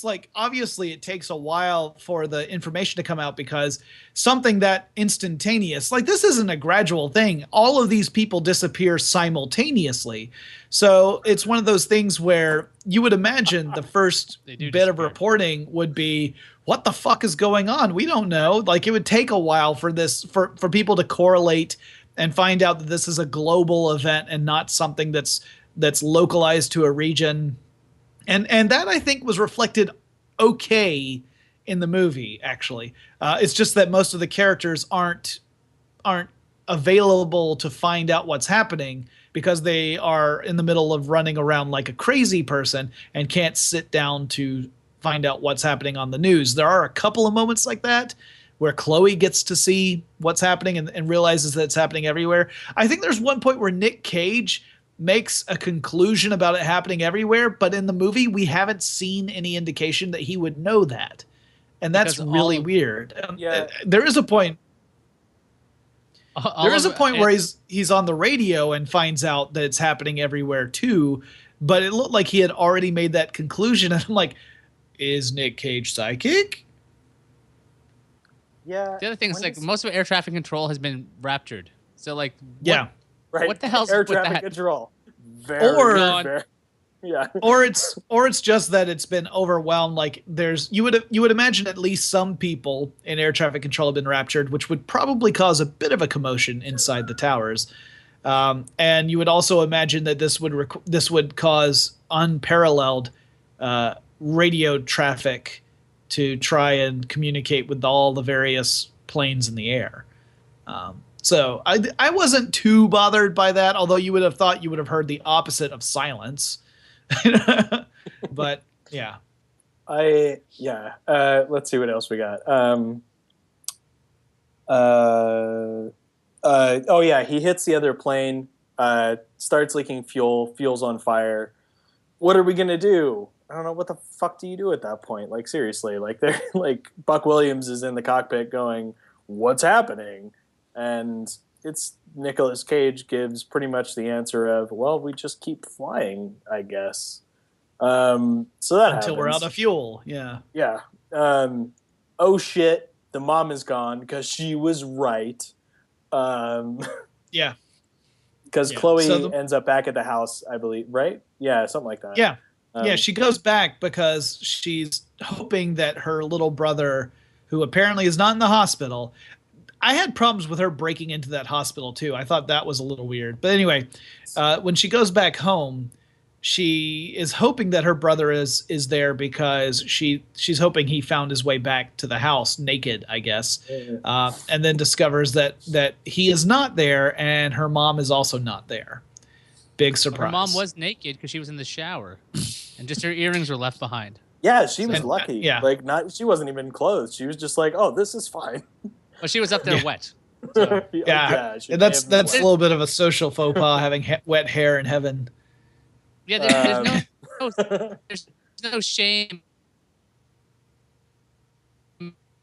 like, obviously it takes a while for the information to come out, because something that instantaneous, like this isn't a gradual thing. All of these people disappear simultaneously. So it's one of those things where you would imagine the first bit of reporting would be, what the fuck is going on? We don't know. Like, it would take a while for this, for people to correlate and find out that this is a global event and not something that's localized to a region. And that, I think, was reflected okay in the movie, actually. It's just that most of the characters aren't available to find out what's happening because they are in the middle of running around like a crazy person and can't sit down to find out what's happening on the news. There are a couple of moments like that where Chloe gets to see what's happening and realizes that it's happening everywhere. I think there's one point where Nic Cage makes a conclusion about it happening everywhere, but in the movie we haven't seen any indication that he would know that. And that's really weird. There is a point where he's on the radio and finds out that it's happening everywhere too, but it looked like he had already made that conclusion, and I'm like, is Nic Cage psychic? Yeah. The other thing is like most of air traffic control has been raptured. So like, right. What the hell's air with traffic that? control? Or it's just that it's been overwhelmed. Like you would imagine at least some people in air traffic control have been raptured, which would probably cause a bit of a commotion inside the towers. And you would also imagine that this would cause unparalleled radio traffic to try and communicate with all the various planes in the air. So I wasn't too bothered by that, although you would have thought you would have heard the opposite of silence. But yeah. Let's see what else we got. He hits the other plane, starts leaking fuel, fuel's on fire. What are we gonna do? I don't know. What the fuck do you do at that point? Like, seriously, like they're like Buck Williams is in the cockpit going, what's happening? And it's Nicolas Cage gives pretty much the answer of, well, we just keep flying, I guess. So that until we're out happens. of fuel. Yeah. Yeah. Oh shit, the mom is gone because she was right. Yeah. Because Yeah. Chloe ends up back at the house, I believe, right? Yeah, something like that. Yeah. Yeah, she goes back because she's hoping that her little brother, who apparently is not in the hospital. I had problems with her breaking into that hospital too. I thought that was a little weird. But anyway, when she goes back home, she is hoping that her brother is there because she's hoping he found his way back to the house naked, I guess, and then discovers that he is not there and her mom is also not there. Big surprise. Her mom was naked because she was in the shower, and just her earrings were left behind. Yeah, she was lucky. Yeah. Like she wasn't even clothed. She was just like, oh, this is fine. Well, she was up there wet. So, yeah, and that's a little bit of a social faux pas, having wet hair in heaven. Yeah, there's no shame.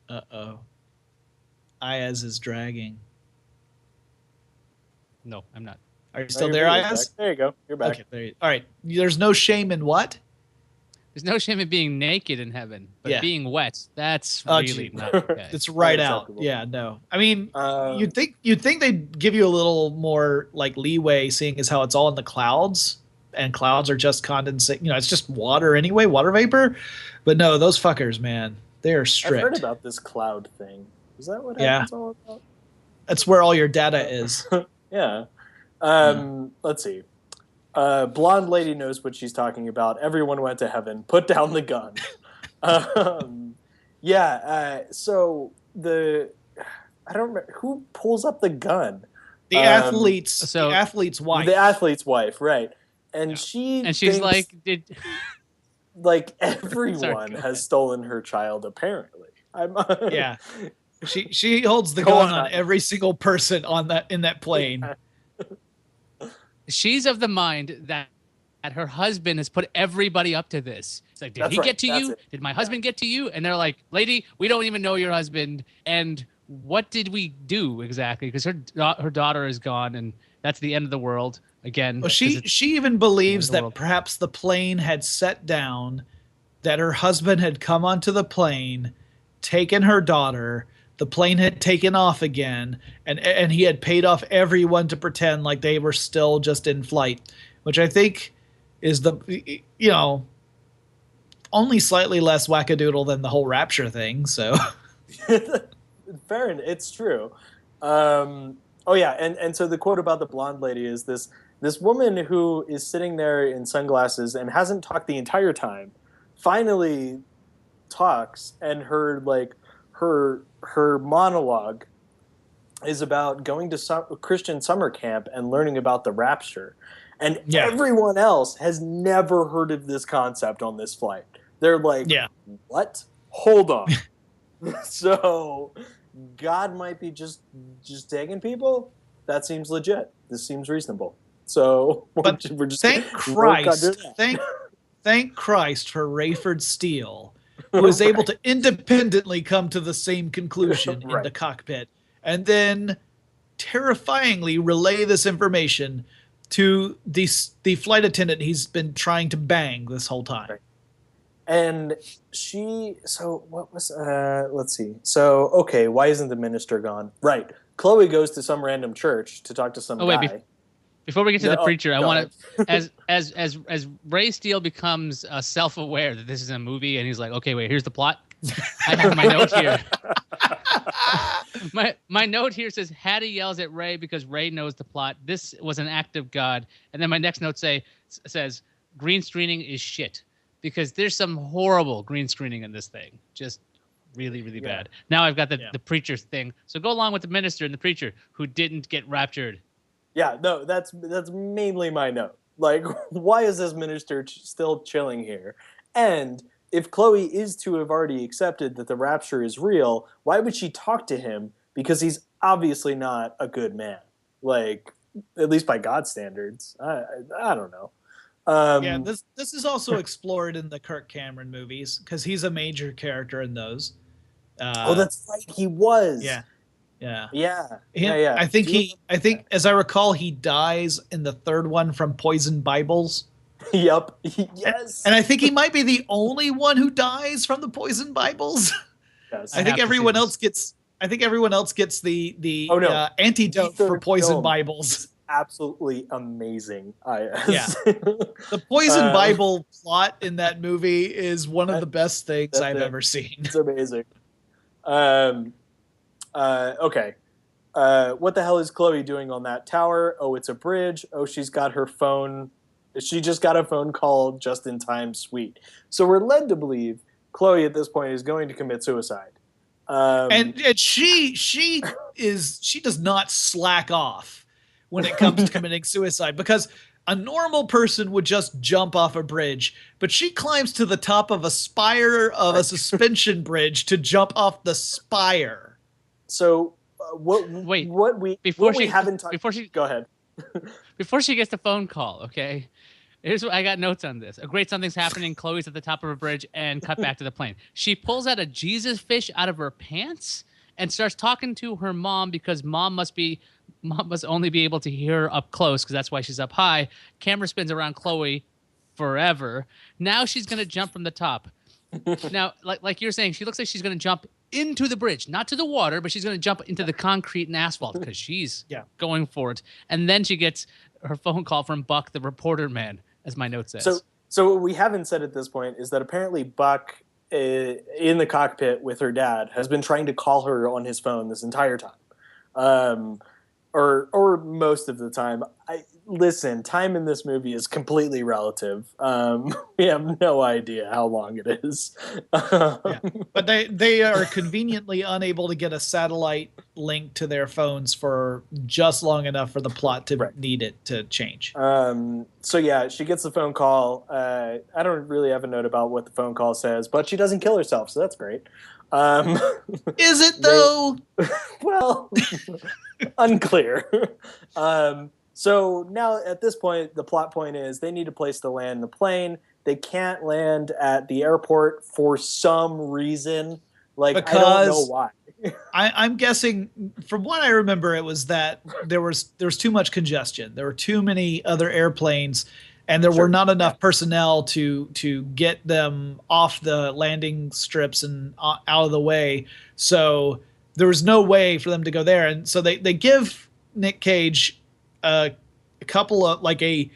Uh-oh. Ayaz is dragging. No, I'm not. Are you still there, Ayaz? There you go. You're back. Okay, all right. There's no shame in what? There's no shame in being naked in heaven, but being wet, that's really not okay. It's right out. Yeah, no. I mean, you'd think they'd give you a little more like leeway, seeing as how it's all in the clouds, and clouds are just condensate. It's just water anyway, water vapor. But no, those fuckers, man, they are strict. I've heard about this cloud thing. Is that what it's all about? That's where all your data is. Yeah. Let's see. Blonde lady knows what she's talking about. Everyone went to heaven. Put down the gun. So I don't remember who pulls up the gun. The athlete's wife. The athlete's wife, right? And she's like, like everyone has stolen her child. Apparently, yeah. She holds the gun on every single person in that plane. She's of the mind that her husband has put everybody up to this. It's like, did he get to you? Did my husband get to you? And they're like, lady, we don't even know your husband. And what did we do exactly? Because her daughter is gone, and that's the end of the world again. Well, she even believes that perhaps the plane had set down, that her husband had come onto the plane, taken her daughter. The plane had taken off again, and he had paid off everyone to pretend like they were still just in flight, which I think is only slightly less wackadoodle than the whole rapture thing. So, fair enough. It's true. And so the quote about the blonde lady is this woman who is sitting there in sunglasses and hasn't talked the entire time, finally talks, and her monologue is about going to Christian summer camp and learning about the rapture. And everyone else has never heard of this concept on this flight. They're like, what? Hold on. So God might be just taking people? That seems legit. This seems reasonable. So we're just thank Christ. Thank Christ for Rayford Steele, who is able to independently come to the same conclusion in the cockpit, and then terrifyingly relay this information to the flight attendant he's been trying to bang this whole time. Right. And let's see. So, okay, why isn't the minister gone? Right. Chloe goes to some random church to talk to some guy. Before we get to the preacher, I want to, as Ray Steele becomes self-aware that this is a movie, and he's like, okay, wait, here's the plot. I have my note here. my note here says, Hattie yells at Ray because Ray knows the plot. This was an act of God. And then my next note says, green screening is shit, because there's some horrible green screening in this thing. Just really, really bad. Now I've got the preacher thing. So go along with the minister and the preacher who didn't get raptured. Yeah, no, that's mainly my note. Like, why is this minister still chilling here? And if Chloe is to have already accepted that the rapture is real, why would she talk to him? Because he's obviously not a good man. Like, at least by God's standards. I don't know. This is also explored in the Kirk Cameron movies, because he's a major character in those. That's right, he was. Yeah. Yeah. I think as I recall, he dies in the third one from poison Bibles. Yep. Yes. And I think he might be the only one who dies from the poison Bibles. Yes. I think everyone else gets the antidote for poison Bibles. Absolutely amazing. The poison Bible plot in that movie is one of the best things I've ever seen. It's amazing. Okay. What the hell is Chloe doing on that tower? Oh, it's a bridge. Oh, she's got her phone. She just got a phone call just in time. Sweet. So we're led to believe Chloe at this point is going to commit suicide. And she does not slack off when it comes to committing suicide, because a normal person would just jump off a bridge, but she climbs to the top of a spire of a suspension bridge to jump off the spire. So go ahead. Before she gets the phone call, okay? Here's what I got notes on this. A great something's happening. Chloe's at the top of a bridge, and cut back to the plane. She pulls out a Jesus fish out of her pants and starts talking to her mom, because mom must only be able to hear her up close, because that's why she's up high. Camera spins around Chloe forever. Now she's gonna jump from the top. Now, like you're saying, she looks like she's gonna jump into the bridge, not to the water, but she's gonna jump into the concrete and asphalt, because she's going for it. And then she gets her phone call from Buck, the reporter man, as my note says. So what we haven't said at this point is that apparently Buck, in the cockpit with her dad, has been trying to call her on his phone this entire time, or most of the time. Listen, time in this movie is completely relative. We have no idea how long it is. But they are conveniently unable to get a satellite link to their phones for just long enough for the plot to need it to change. So yeah, she gets the phone call. I don't really have a note about what the phone call says, but she doesn't kill herself, so that's great. Is it though? Well, unclear. So now at this point, the plot point is they need a place to land the plane. They can't land at the airport for some reason. I don't know why. I'm guessing, from what I remember, it was that there was too much congestion. There were too many other airplanes, and there were not enough personnel to get them off the landing strips and out of the way. So there was no way for them to go there. And so they give Nic Cage a couple of a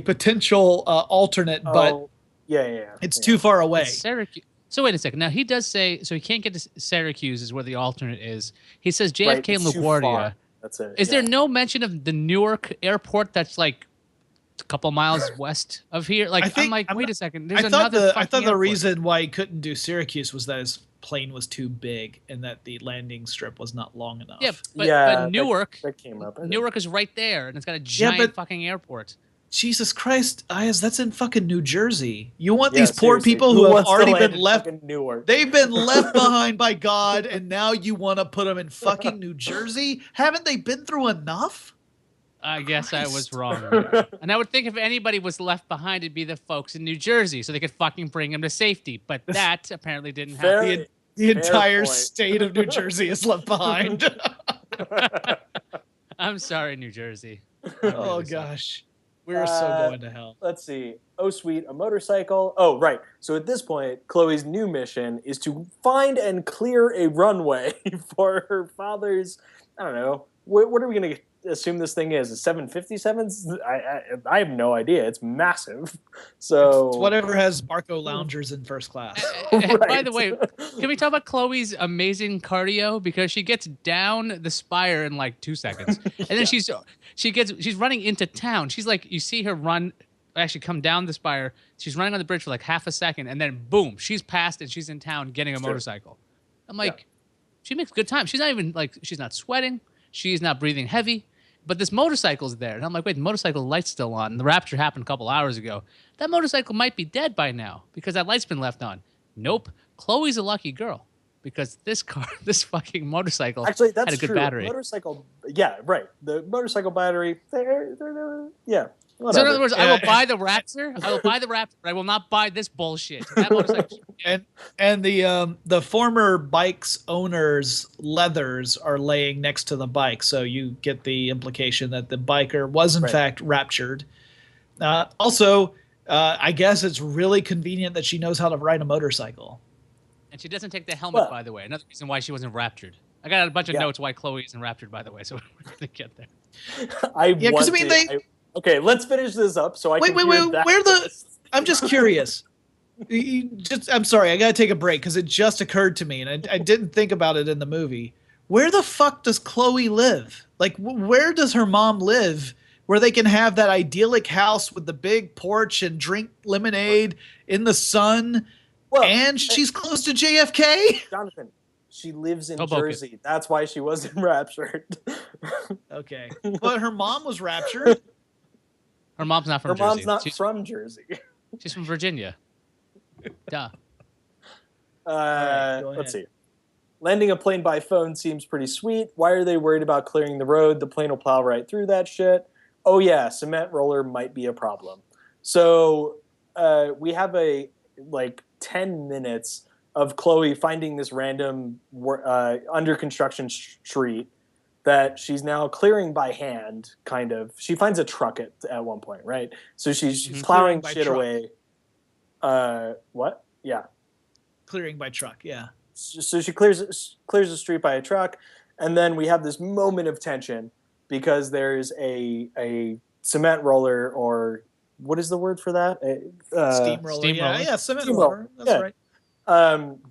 potential alternate, but it's too far away. Syracuse. So wait a second. Now he does say, so he can't get to Syracuse is where the alternate is. He says JFK and LaGuardia. That's it. Is there no mention of the Newark airport that's a couple miles west of here? Wait a second. There's another. I thought the reason why he couldn't do Syracuse was that his plane was too big and that the landing strip was not long enough. Yeah, but Newark, that came up. Newark is right there, and it's got a giant fucking airport. Jesus Christ, Ayaz, that's in fucking New Jersey. You want these poor people who have already been left in Newark? They've been left behind by God, and now you want to put them in fucking New Jersey? Haven't they been through enough? I guess I was wrong. And I would think if anybody was left behind, it'd be the folks in New Jersey, so they could fucking bring them to safety. But that apparently didn't happen. The entire state of New Jersey is left behind. I'm sorry, New Jersey. Oh, gosh. We're so going to hell. Let's see. Oh, sweet, a motorcycle. Oh, right. So at this point, Chloe's new mission is to find and clear a runway for her father's, I don't know, what are we going to assume this thing is? A 757? I have no idea. It's massive. So it's whatever has Barco loungers in first class. Right. By the way, can we talk about Chloe's amazing cardio? Because she gets down the spire in 2 seconds, and then she's running into town. She's you see her come down the spire. She's running on the bridge for half a second, and then boom, she's past and she's in town getting a motorcycle. I'm she makes good time. She's not even she's not sweating. She's not breathing heavy. But this motorcycle's there. And I'm wait, the motorcycle light's still on. The rapture happened a couple hours ago. That motorcycle might be dead by now because that light's been left on. Nope. Chloe's a lucky girl because this fucking motorcycle actually, that's had a good true. battery. Motorcycle, yeah, right. The motorcycle battery, Whatever. So in other words, I will buy the Raptor. I will buy the Raptor, but I will not buy this bullshit. That motorcycle. And the former bike's owner's leathers are laying next to the bike, so you get the implication that the biker was in fact raptured. Also, I guess it's really convenient that she knows how to ride a motorcycle. And she doesn't take the helmet, by the way. Another reason why she wasn't raptured. I got a bunch of notes why Chloe isn't raptured, by the way, so we're going to get there. Okay, let's finish this up so I can hear that. I'm just curious. I'm sorry, I gotta take a break because it just occurred to me, and I didn't think about it in the movie. Where the fuck does Chloe live? Like, where does her mom live where they can have that idyllic house with the big porch and drink lemonade in the sun, and she's close to JFK? Jonathan, she lives in Jersey. That's why she wasn't raptured. Okay. But her mom was raptured. Her mom's not from Jersey. Her mom's not from Jersey. She's from Virginia. Duh. Let's see. Landing a plane by phone seems pretty sweet. Why are they worried about clearing the road? The plane will plow right through that shit. Oh yeah, cement roller might be a problem. So we have 10 minutes of Chloe finding this random under construction street that she's now clearing by hand, kind of. She finds a truck at one point, right? So she's plowing shit away. What? Yeah. Clearing by truck, yeah. So she clears the street by a truck, and then we have this moment of tension because there's a cement roller, or what is the word for that? Steamroller. Yeah, cement roller. That's right.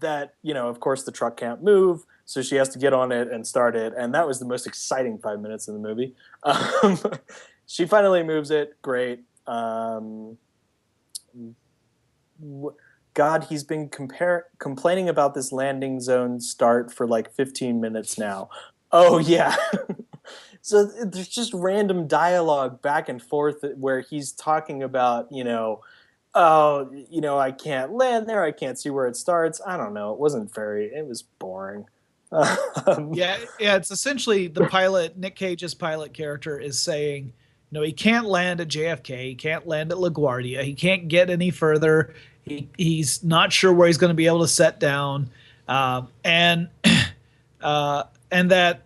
That, of course the truck can't move, so she has to get on it and start it, and that was the most exciting 5 minutes in the movie. She finally moves it. Great. God, he's been complaining about this landing zone start for like 15 minutes now. Oh, yeah. So there's just random dialogue back and forth where he's talking about, I can't land there. I can't see where it starts. I don't know. It was boring. Yeah, it's essentially the pilot, Nic Cage's pilot character, is saying, he can't land at JFK. He can't land at LaGuardia. He can't get any further. He's not sure where he's going to be able to set down. And that,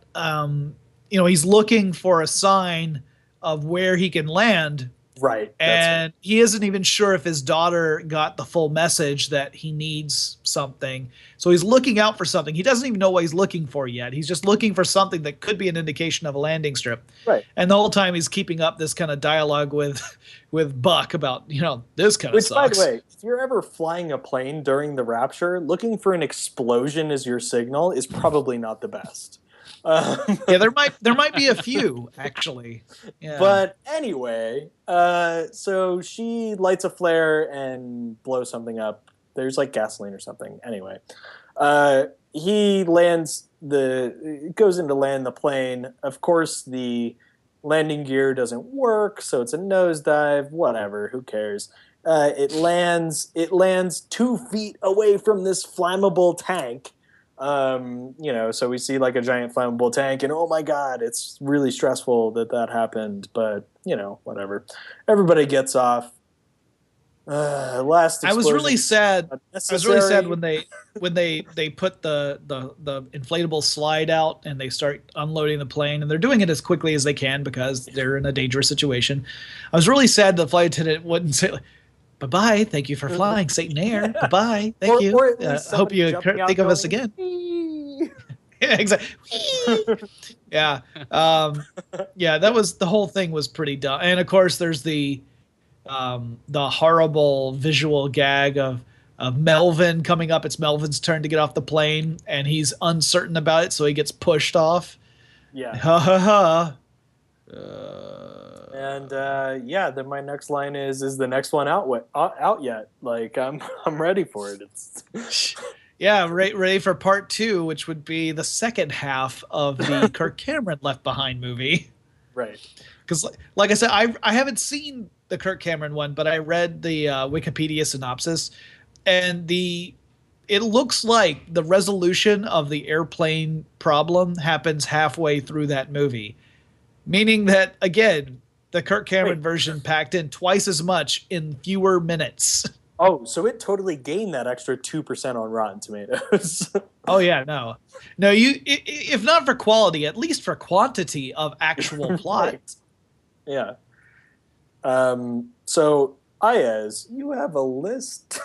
he's looking for a sign of where he can land. Right. And he isn't even sure if his daughter got the full message that he needs something. So he's looking out for something. He doesn't even know what he's looking for yet. He's just looking for something that could be an indication of a landing strip. Right. And the whole time he's keeping up this kind of dialogue with Buck about, this kind of sucks. Which, by the way, if you're ever flying a plane during the rapture, looking for an explosion as your signal is probably not the best. Yeah, there might be a few actually. Yeah. But anyway, so she lights a flare and blows something up. There's like gasoline or something. Anyway, he goes in to land the plane. Of course, the landing gear doesn't work, so it's a nosedive. Whatever, who cares? It lands 2 feet away from this flammable tank. So we see like a giant flammable tank, and oh my God, it's really stressful that happened, but whatever. Everybody gets off. Last explosion. I was really sad when they put the inflatable slide out and they start unloading the plane, and they're doing it as quickly as they can because they're in a dangerous situation. I was really sad the flight attendant wouldn't say, bye-bye, thank you for flying Satan Air. Bye-bye, thank you. Hope you think of us again. Yeah, exactly. Yeah. The whole thing was pretty dumb. And of course there's the horrible visual gag of Melvin coming up. It's Melvin's turn to get off the plane, and he's uncertain about it, so he gets pushed off. Yeah. Ha ha ha. And then my next line is the next one out yet? Like I'm ready for it. It's yeah, ready for part 2, which would be the second half of the Kirk Cameron Left Behind movie. Right. Because like I said, I haven't seen the Kirk Cameron one, but I read the Wikipedia synopsis, and it looks like the resolution of the airplane problem happens halfway through that movie. Meaning that, again, The Kirk Cameron version packed in twice as much in fewer minutes. Oh, so it totally gained that extra 2% on Rotten Tomatoes. Oh yeah, no. If not for quality, at least for quantity of actual plot. Right. Yeah. So Ayaz, you have a list.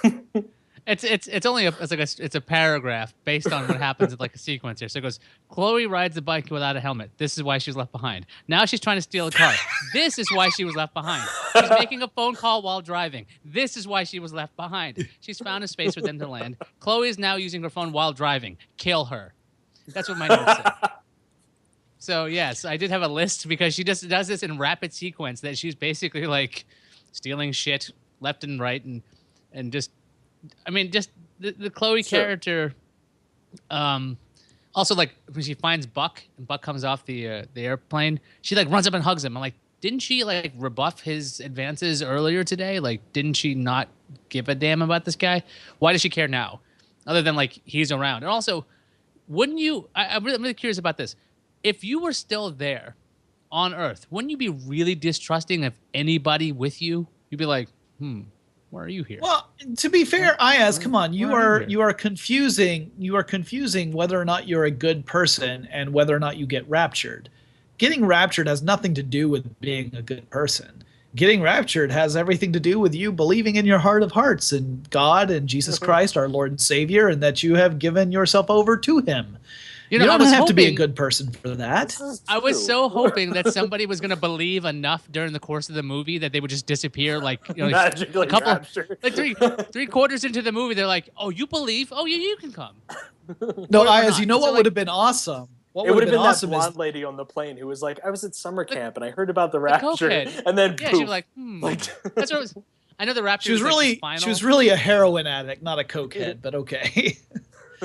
It's only it's a paragraph based on what happens in like a sequence here. So it goes, Chloe rides the bike without a helmet. This is why she was left behind. Now she's trying to steal a car. This is why she was left behind. She's making a phone call while driving. This is why she was left behind. She's found a space for them to land. Chloe is now using her phone while driving. Kill her. That's what my notes say. So yes, I did have a list because she just does this in rapid sequence that she's basically like stealing shit left and right and just. I mean, just the Chloe character. Also, like when she finds Buck and Buck comes off the airplane, she like runs up and hugs him. I'm like, didn't she like rebuff his advances earlier today? Like, didn't she not give a damn about this guy? Why does she care now? Other than like he's around. And also, wouldn't you? I'm really curious about this. If you were still there on Earth, wouldn't you be really distrusting of anybody with you? You'd be like, why are you here? Well, to be fair, Ayaz, come on, you are confusing whether or not you're a good person and whether or not you get raptured. Getting raptured has nothing to do with being a good person. Getting raptured has everything to do with you believing in your heart of hearts in God and Jesus Christ, our Lord and Savior, and that you have given yourself over to Him. You don't have to be a good person for that. I was so hoping that somebody was going to believe enough during the course of the movie that they would just disappear, like magically a couple, like three quarters into the movie, they're like, "Oh, you believe? Oh, yeah, you can come." No, Ayaz, you know what would have been awesome? What would have been awesome that blonde lady on the plane who was like, "I was at summer camp and I heard about the rapture," and then she was like, That's what it was. I know the rapture. She was really a heroin addict, not a cokehead, but okay.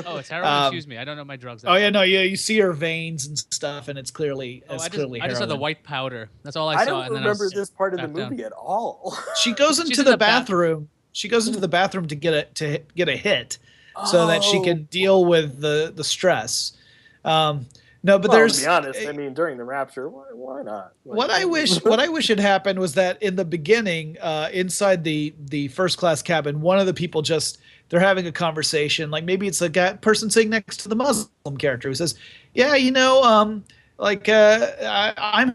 Oh, it's heroin. Excuse me, I don't know my drugs. Oh yeah, no, yeah, you see her veins and stuff, and it's clearly heroin. I just saw the white powder. That's all I saw. I don't remember this part of the movie at all. She goes into the bathroom. She goes into the bathroom to get a hit, so that she can deal with the stress. No, but to be honest, I mean, during the rapture, why not? What I wish had happened was that in the beginning, inside the first class cabin, one of the people they're having a conversation. Like maybe it's a person sitting next to the Muslim character who says, "Yeah, I'm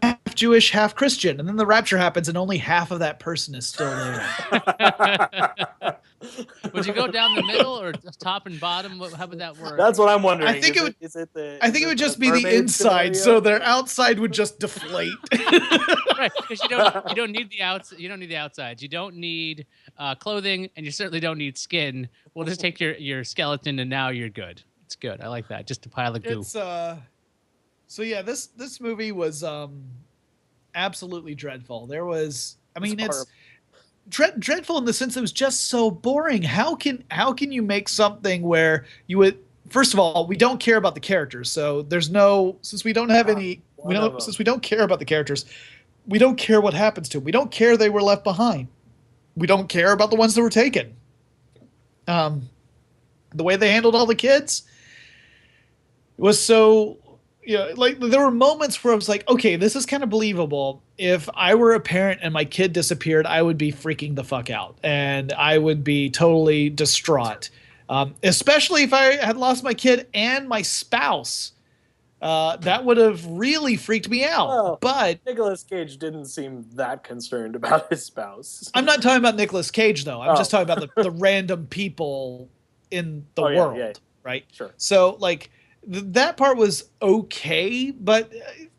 half Jewish, half Christian," and then the rapture happens, and only half of that person is still there. Would you go down the middle or top and bottom? How would that work? That's what I'm wondering. I think it would just be the inside, so their outside would just deflate. Right, because you don't need the outside. You don't need the outsides. You don't need clothing, and you certainly don't need skin. We'll just take your skeleton, and now you're good. It's good. I like that. Just a pile of goo. So yeah, this movie was absolutely dreadful. It's dreadful in the sense it was just so boring. How can you make something where you would, first of all, we don't care about the characters. So since we don't have any, since we don't care about the characters, we don't care what happens to them. We don't care they were left behind. We don't care about the ones that were taken. The way they handled all the kids was so, like there were moments where I was like, okay, this is kind of believable. If I were a parent and my kid disappeared, I would be freaking the fuck out and I would be totally distraught. Especially if I had lost my kid and my spouse. That would have really freaked me out. Well, but Nicolas Cage didn't seem that concerned about his spouse. I'm not talking about Nicolas Cage though. I'm just talking about the random people in the world, right? Sure. So like that part was okay, but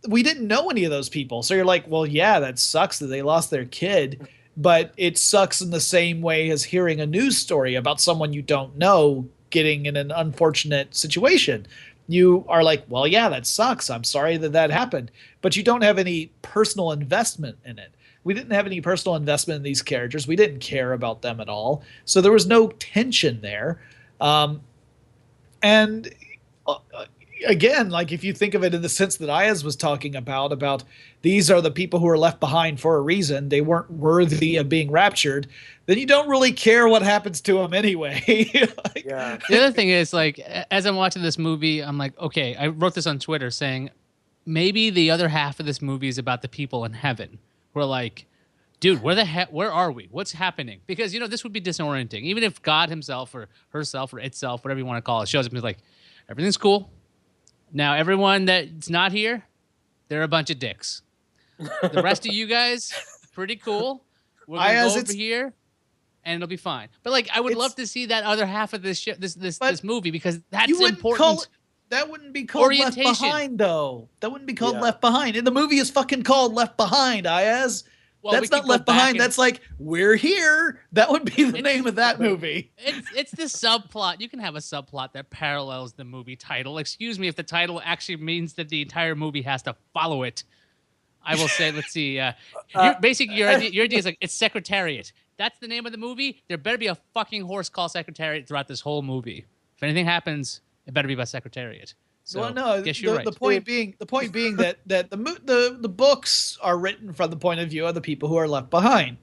we didn't know any of those people. So you're like, well, yeah, that sucks that they lost their kid, but it sucks in the same way as hearing a news story about someone you don't know getting in an unfortunate situation. You are like, well, yeah, that sucks. I'm sorry that happened. But you don't have any personal investment in it. We didn't have any personal investment in these characters. We didn't care about them at all. So there was no tension there. And again, like if you think of it in the sense that Ayaz was talking about these are the people who are left behind for a reason. They weren't worthy of being raptured. Then you don't really care what happens to them anyway. Yeah. The other thing is, like, as I'm watching this movie, I'm like, okay, I wrote this on Twitter saying maybe the other half of this movie is about the people in heaven. who are like, dude, where are we? What's happening? Because, this would be disorienting. Even if God himself or herself or itself, whatever you want to call it, shows up and is like, everything's cool. Now, everyone that's not here, they're a bunch of dicks. The rest of you guys, pretty cool. We're going to go over here and it'll be fine. But like, I would love to see that other half of this this movie, because that's important. That wouldn't be called Left Behind, though. That wouldn't be called Left Behind. And the movie is fucking called Left Behind, Ayaz. Well, that's not Left Behind. That's like, we're here. That would be the name of that movie. It's the subplot. You can have a subplot that parallels the movie title. Excuse me if the title actually means that the entire movie has to follow it. I will say, let's see. Basically, your idea is like, it's Secretariat. That's the name of the movie. There better be a fucking horse called Secretariat throughout this whole movie. If anything happens, it better be about Secretariat. So, well, no, the point being that the books are written from the point of view of the people who are left behind.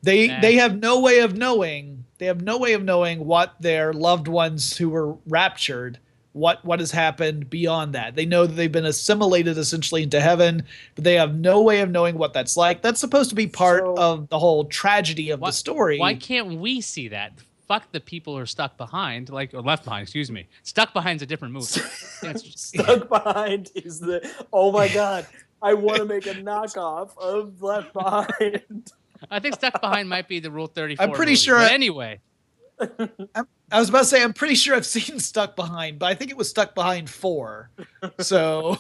They have no way of knowing. They have no way of knowing what their loved ones who were raptured, what has happened beyond that. They know that they've been assimilated essentially into heaven, but they have no way of knowing what that's like. That's supposed to be part of the whole tragedy of the story. Why can't we see that? Fuck the people who are stuck behind, or left behind, excuse me. Stuck Behind's a different movie. Stuck Behind is oh my God. I want to make a knockoff of Left Behind. I think Stuck Behind might be the Rule 34 I'm pretty movie. sure. But anyway. I was about to say, I'm pretty sure I've seen Stuck Behind, but I think it was Stuck Behind 4. So...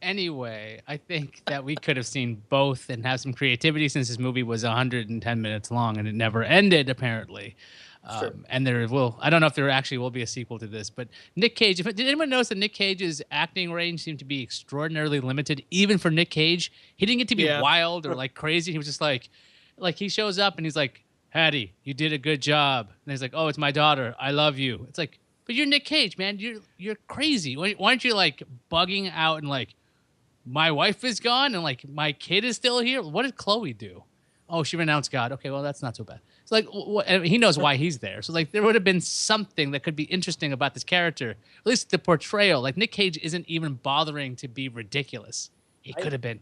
Anyway, I think that we could have seen both and have some creativity, since this movie was 110 minutes long and it never ended, apparently. And I don't know if there actually will be a sequel to this, but Nic Cage, did anyone notice that Nic Cage's acting range seemed to be extraordinarily limited, even for Nic Cage? He didn't get to be wild or like crazy. He was just like he shows up and he's like, Hattie, you did a good job. And he's like, oh, it's my daughter. I love you. It's like, but you're Nic Cage, man. You're crazy. Why aren't you like bugging out and like, my wife is gone and like my kid is still here? What did Chloe do? Oh, she renounced God. Okay, well, that's not so bad. It's like, and he knows why he's there. So like, there would have been something that could be interesting about this character, at least the portrayal. Like, Nic Cage isn't even bothering to be ridiculous. He could have been.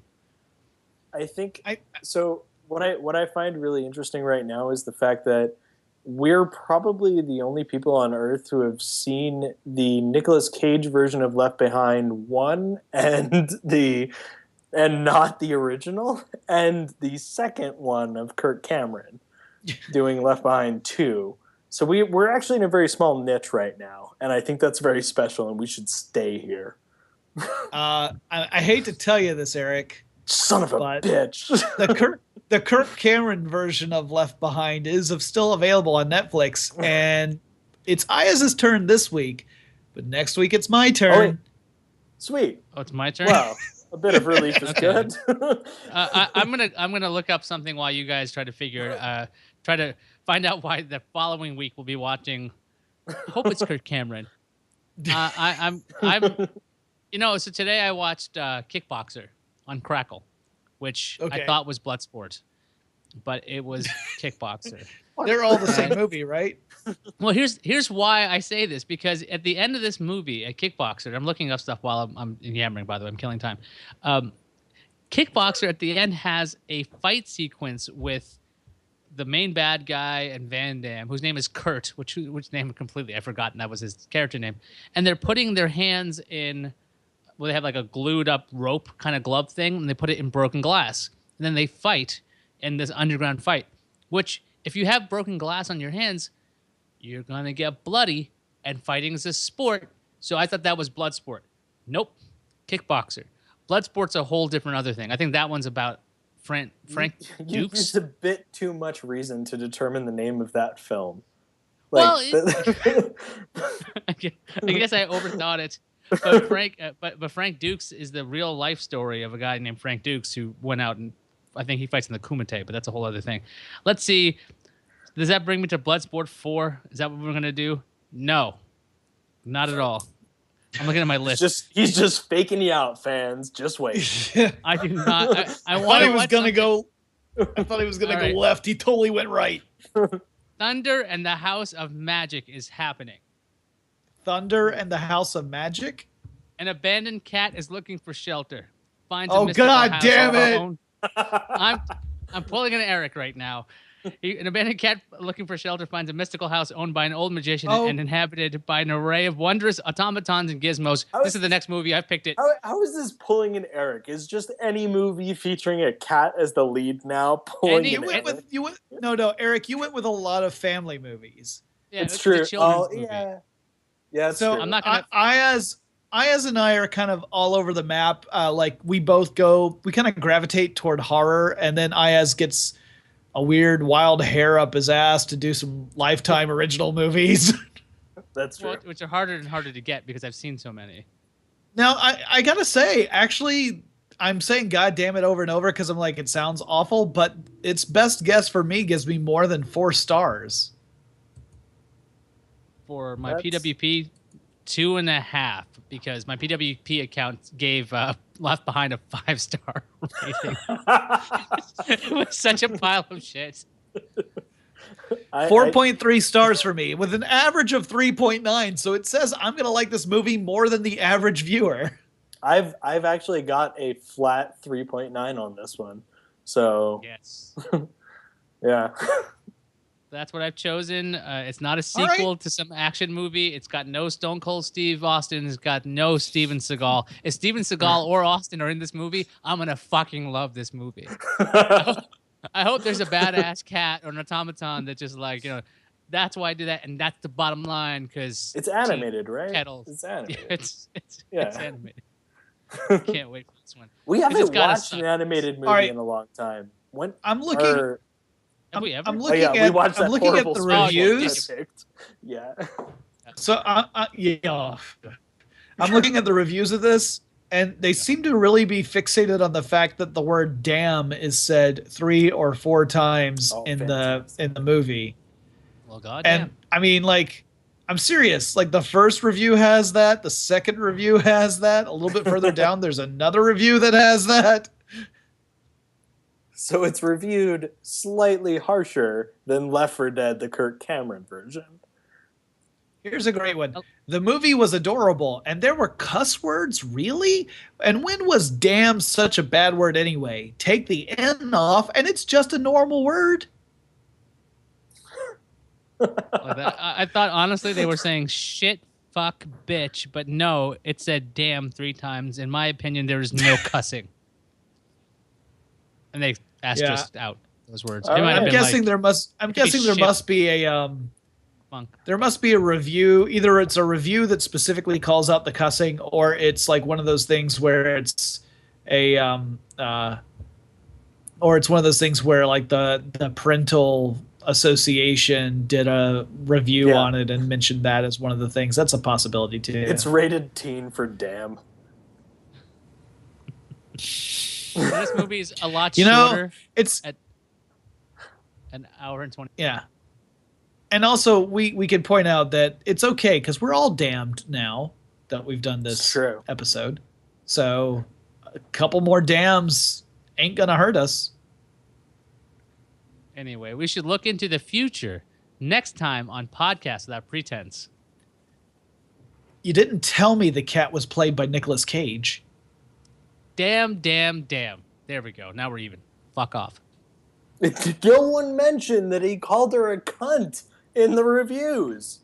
I think so. What I find really interesting right now is the fact that we're probably the only people on Earth who have seen the Nicolas Cage version of Left Behind 1 and not the original, and the second one of Kirk Cameron doing Left Behind 2. So we're actually in a very small niche right now, and I think that's very special, and we should stay here. I hate to tell you this, Eric. Son of a bitch. The Kirk Cameron version of Left Behind is still available on Netflix, and it's Ayaz's turn this week, but next week it's my turn. Oh, sweet. Oh, it's my turn? Wow. A bit of relief is good. I'm gonna look up something while you guys try to find out why the following week we'll be watching. I hope it's Kirk Cameron. I'm so today I watched Kickboxer on Crackle, which I thought was Bloodsport, but it was Kickboxer. They're all the same movie, right? Well, here's why I say this, because at the end of this movie, at Kickboxer, I'm looking up stuff while I'm yammering, by the way, I'm killing time. Kickboxer at the end has a fight sequence with the main bad guy and Van Damme, whose name is Kurt, which name completely I've forgotten, that was his character name. And they're putting their hands in, well, they have like a glued up rope kind of glove thing, and they put it in broken glass. And then they fight in this underground fight, which if you have broken glass on your hands, you're going to get bloody, and fighting is a sport. So I thought that was Bloodsport. Nope. Kickboxer. Bloodsport's a whole different other thing. I think that one's about Frank Dukes. You used a bit too much reason to determine the name of that film. Well, I guess I overthought it. But Frank Dukes is the real life story of a guy named Frank Dukes who went out and I think he fights in the Kumite, but that's a whole other thing. Let's see. Does that bring me to Bloodsport 4? Is that what we're going to do? No. Not at all. I'm looking at my list. He's just faking you out, fans. Just wait. I do not. I thought he was going to go. I thought he was going to go left. He totally went right. Thunder and the House of Magic is happening. Thunder and the House of Magic? An abandoned cat is looking for shelter. Finds God damn it! I'm pulling an Eric right now. An abandoned cat looking for shelter finds a mystical house owned by an old magician and inhabited by an array of wondrous automatons and gizmos. This is the next movie. I've picked it. How is this pulling an Eric? Is just any movie featuring a cat as the lead now pulling an Eric? No, Eric, you went with a lot of family movies. Yeah, it's true. Movie. Yeah, so true. I'm not gonna. Ayaz and I are kind of all over the map. Like we kind of gravitate toward horror, and then Ayaz gets a weird wild hair up his ass to do some Lifetime original movies. That's true. Which are harder and harder to get because I've seen so many. Now, I gotta say, actually, I'm saying God damn it over and over because I'm like, it sounds awful, but its best guess for me gives me more than 4 stars. For my PWP, 2.5, because my PWP account gave Left Behind a 5-star rating. It was such a pile of shit. 4.3 stars for me, with an average of 3.9. So it says I'm gonna like this movie more than the average viewer. I've actually got a flat 3.9 on this one. So yes, yeah. That's what I've chosen. It's not a sequel to some action movie. It's got no Stone Cold Steve Austin. It's got no Steven Seagal. If Steven Seagal or Austin are in this movie, I'm going to fucking love this movie. I hope there's a badass cat or an automaton that just like, that's why I do that. And that's the bottom line because it's animated, right? Kettles. It's animated. Yeah, it's animated. Can't wait for this one. We haven't watched an animated movie in a long time. I'm looking... we looking at the reviews. Yeah. So yeah, I'm looking at the reviews of this, and they seem to really be fixated on the fact that the word "damn" is said 3 or 4 times in the movie. Well, God. And I mean, like, I'm serious. Like, the first review has that. The second review has that. A little bit further down, there's another review that has that. So it's reviewed slightly harsher than Left 4 Dead, the Kirk Cameron version. Here's a great one. The movie was adorable, and there were cuss words? Really? And when was damn such a bad word anyway? Take the N off, and it's just a normal word. I thought, honestly, they were saying shit, fuck, bitch, but no, it said damn 3 times. In my opinion, there is no cussing. And they asterisked out those words. I'm guessing there must be a there must be a review. Either it's a review that specifically calls out the cussing, or it's like one of those things where it's or it's one of those things where like the parental association did a review on it and mentioned that as one of the things. That's a possibility too. It's rated teen for damn. This movie is a lot shorter. It's at an hour and 20. Yeah. And also, we can point out that it's okay because we're all damned now that we've done this episode. So a couple more damns ain't going to hurt us. Anyway, we should look into the future next time on Podcast Without Pretense. You didn't tell me the cat was played by Nic Cage. Damn. There we go. Now we're even. Fuck off. No one mentioned that he called her a cunt in the reviews.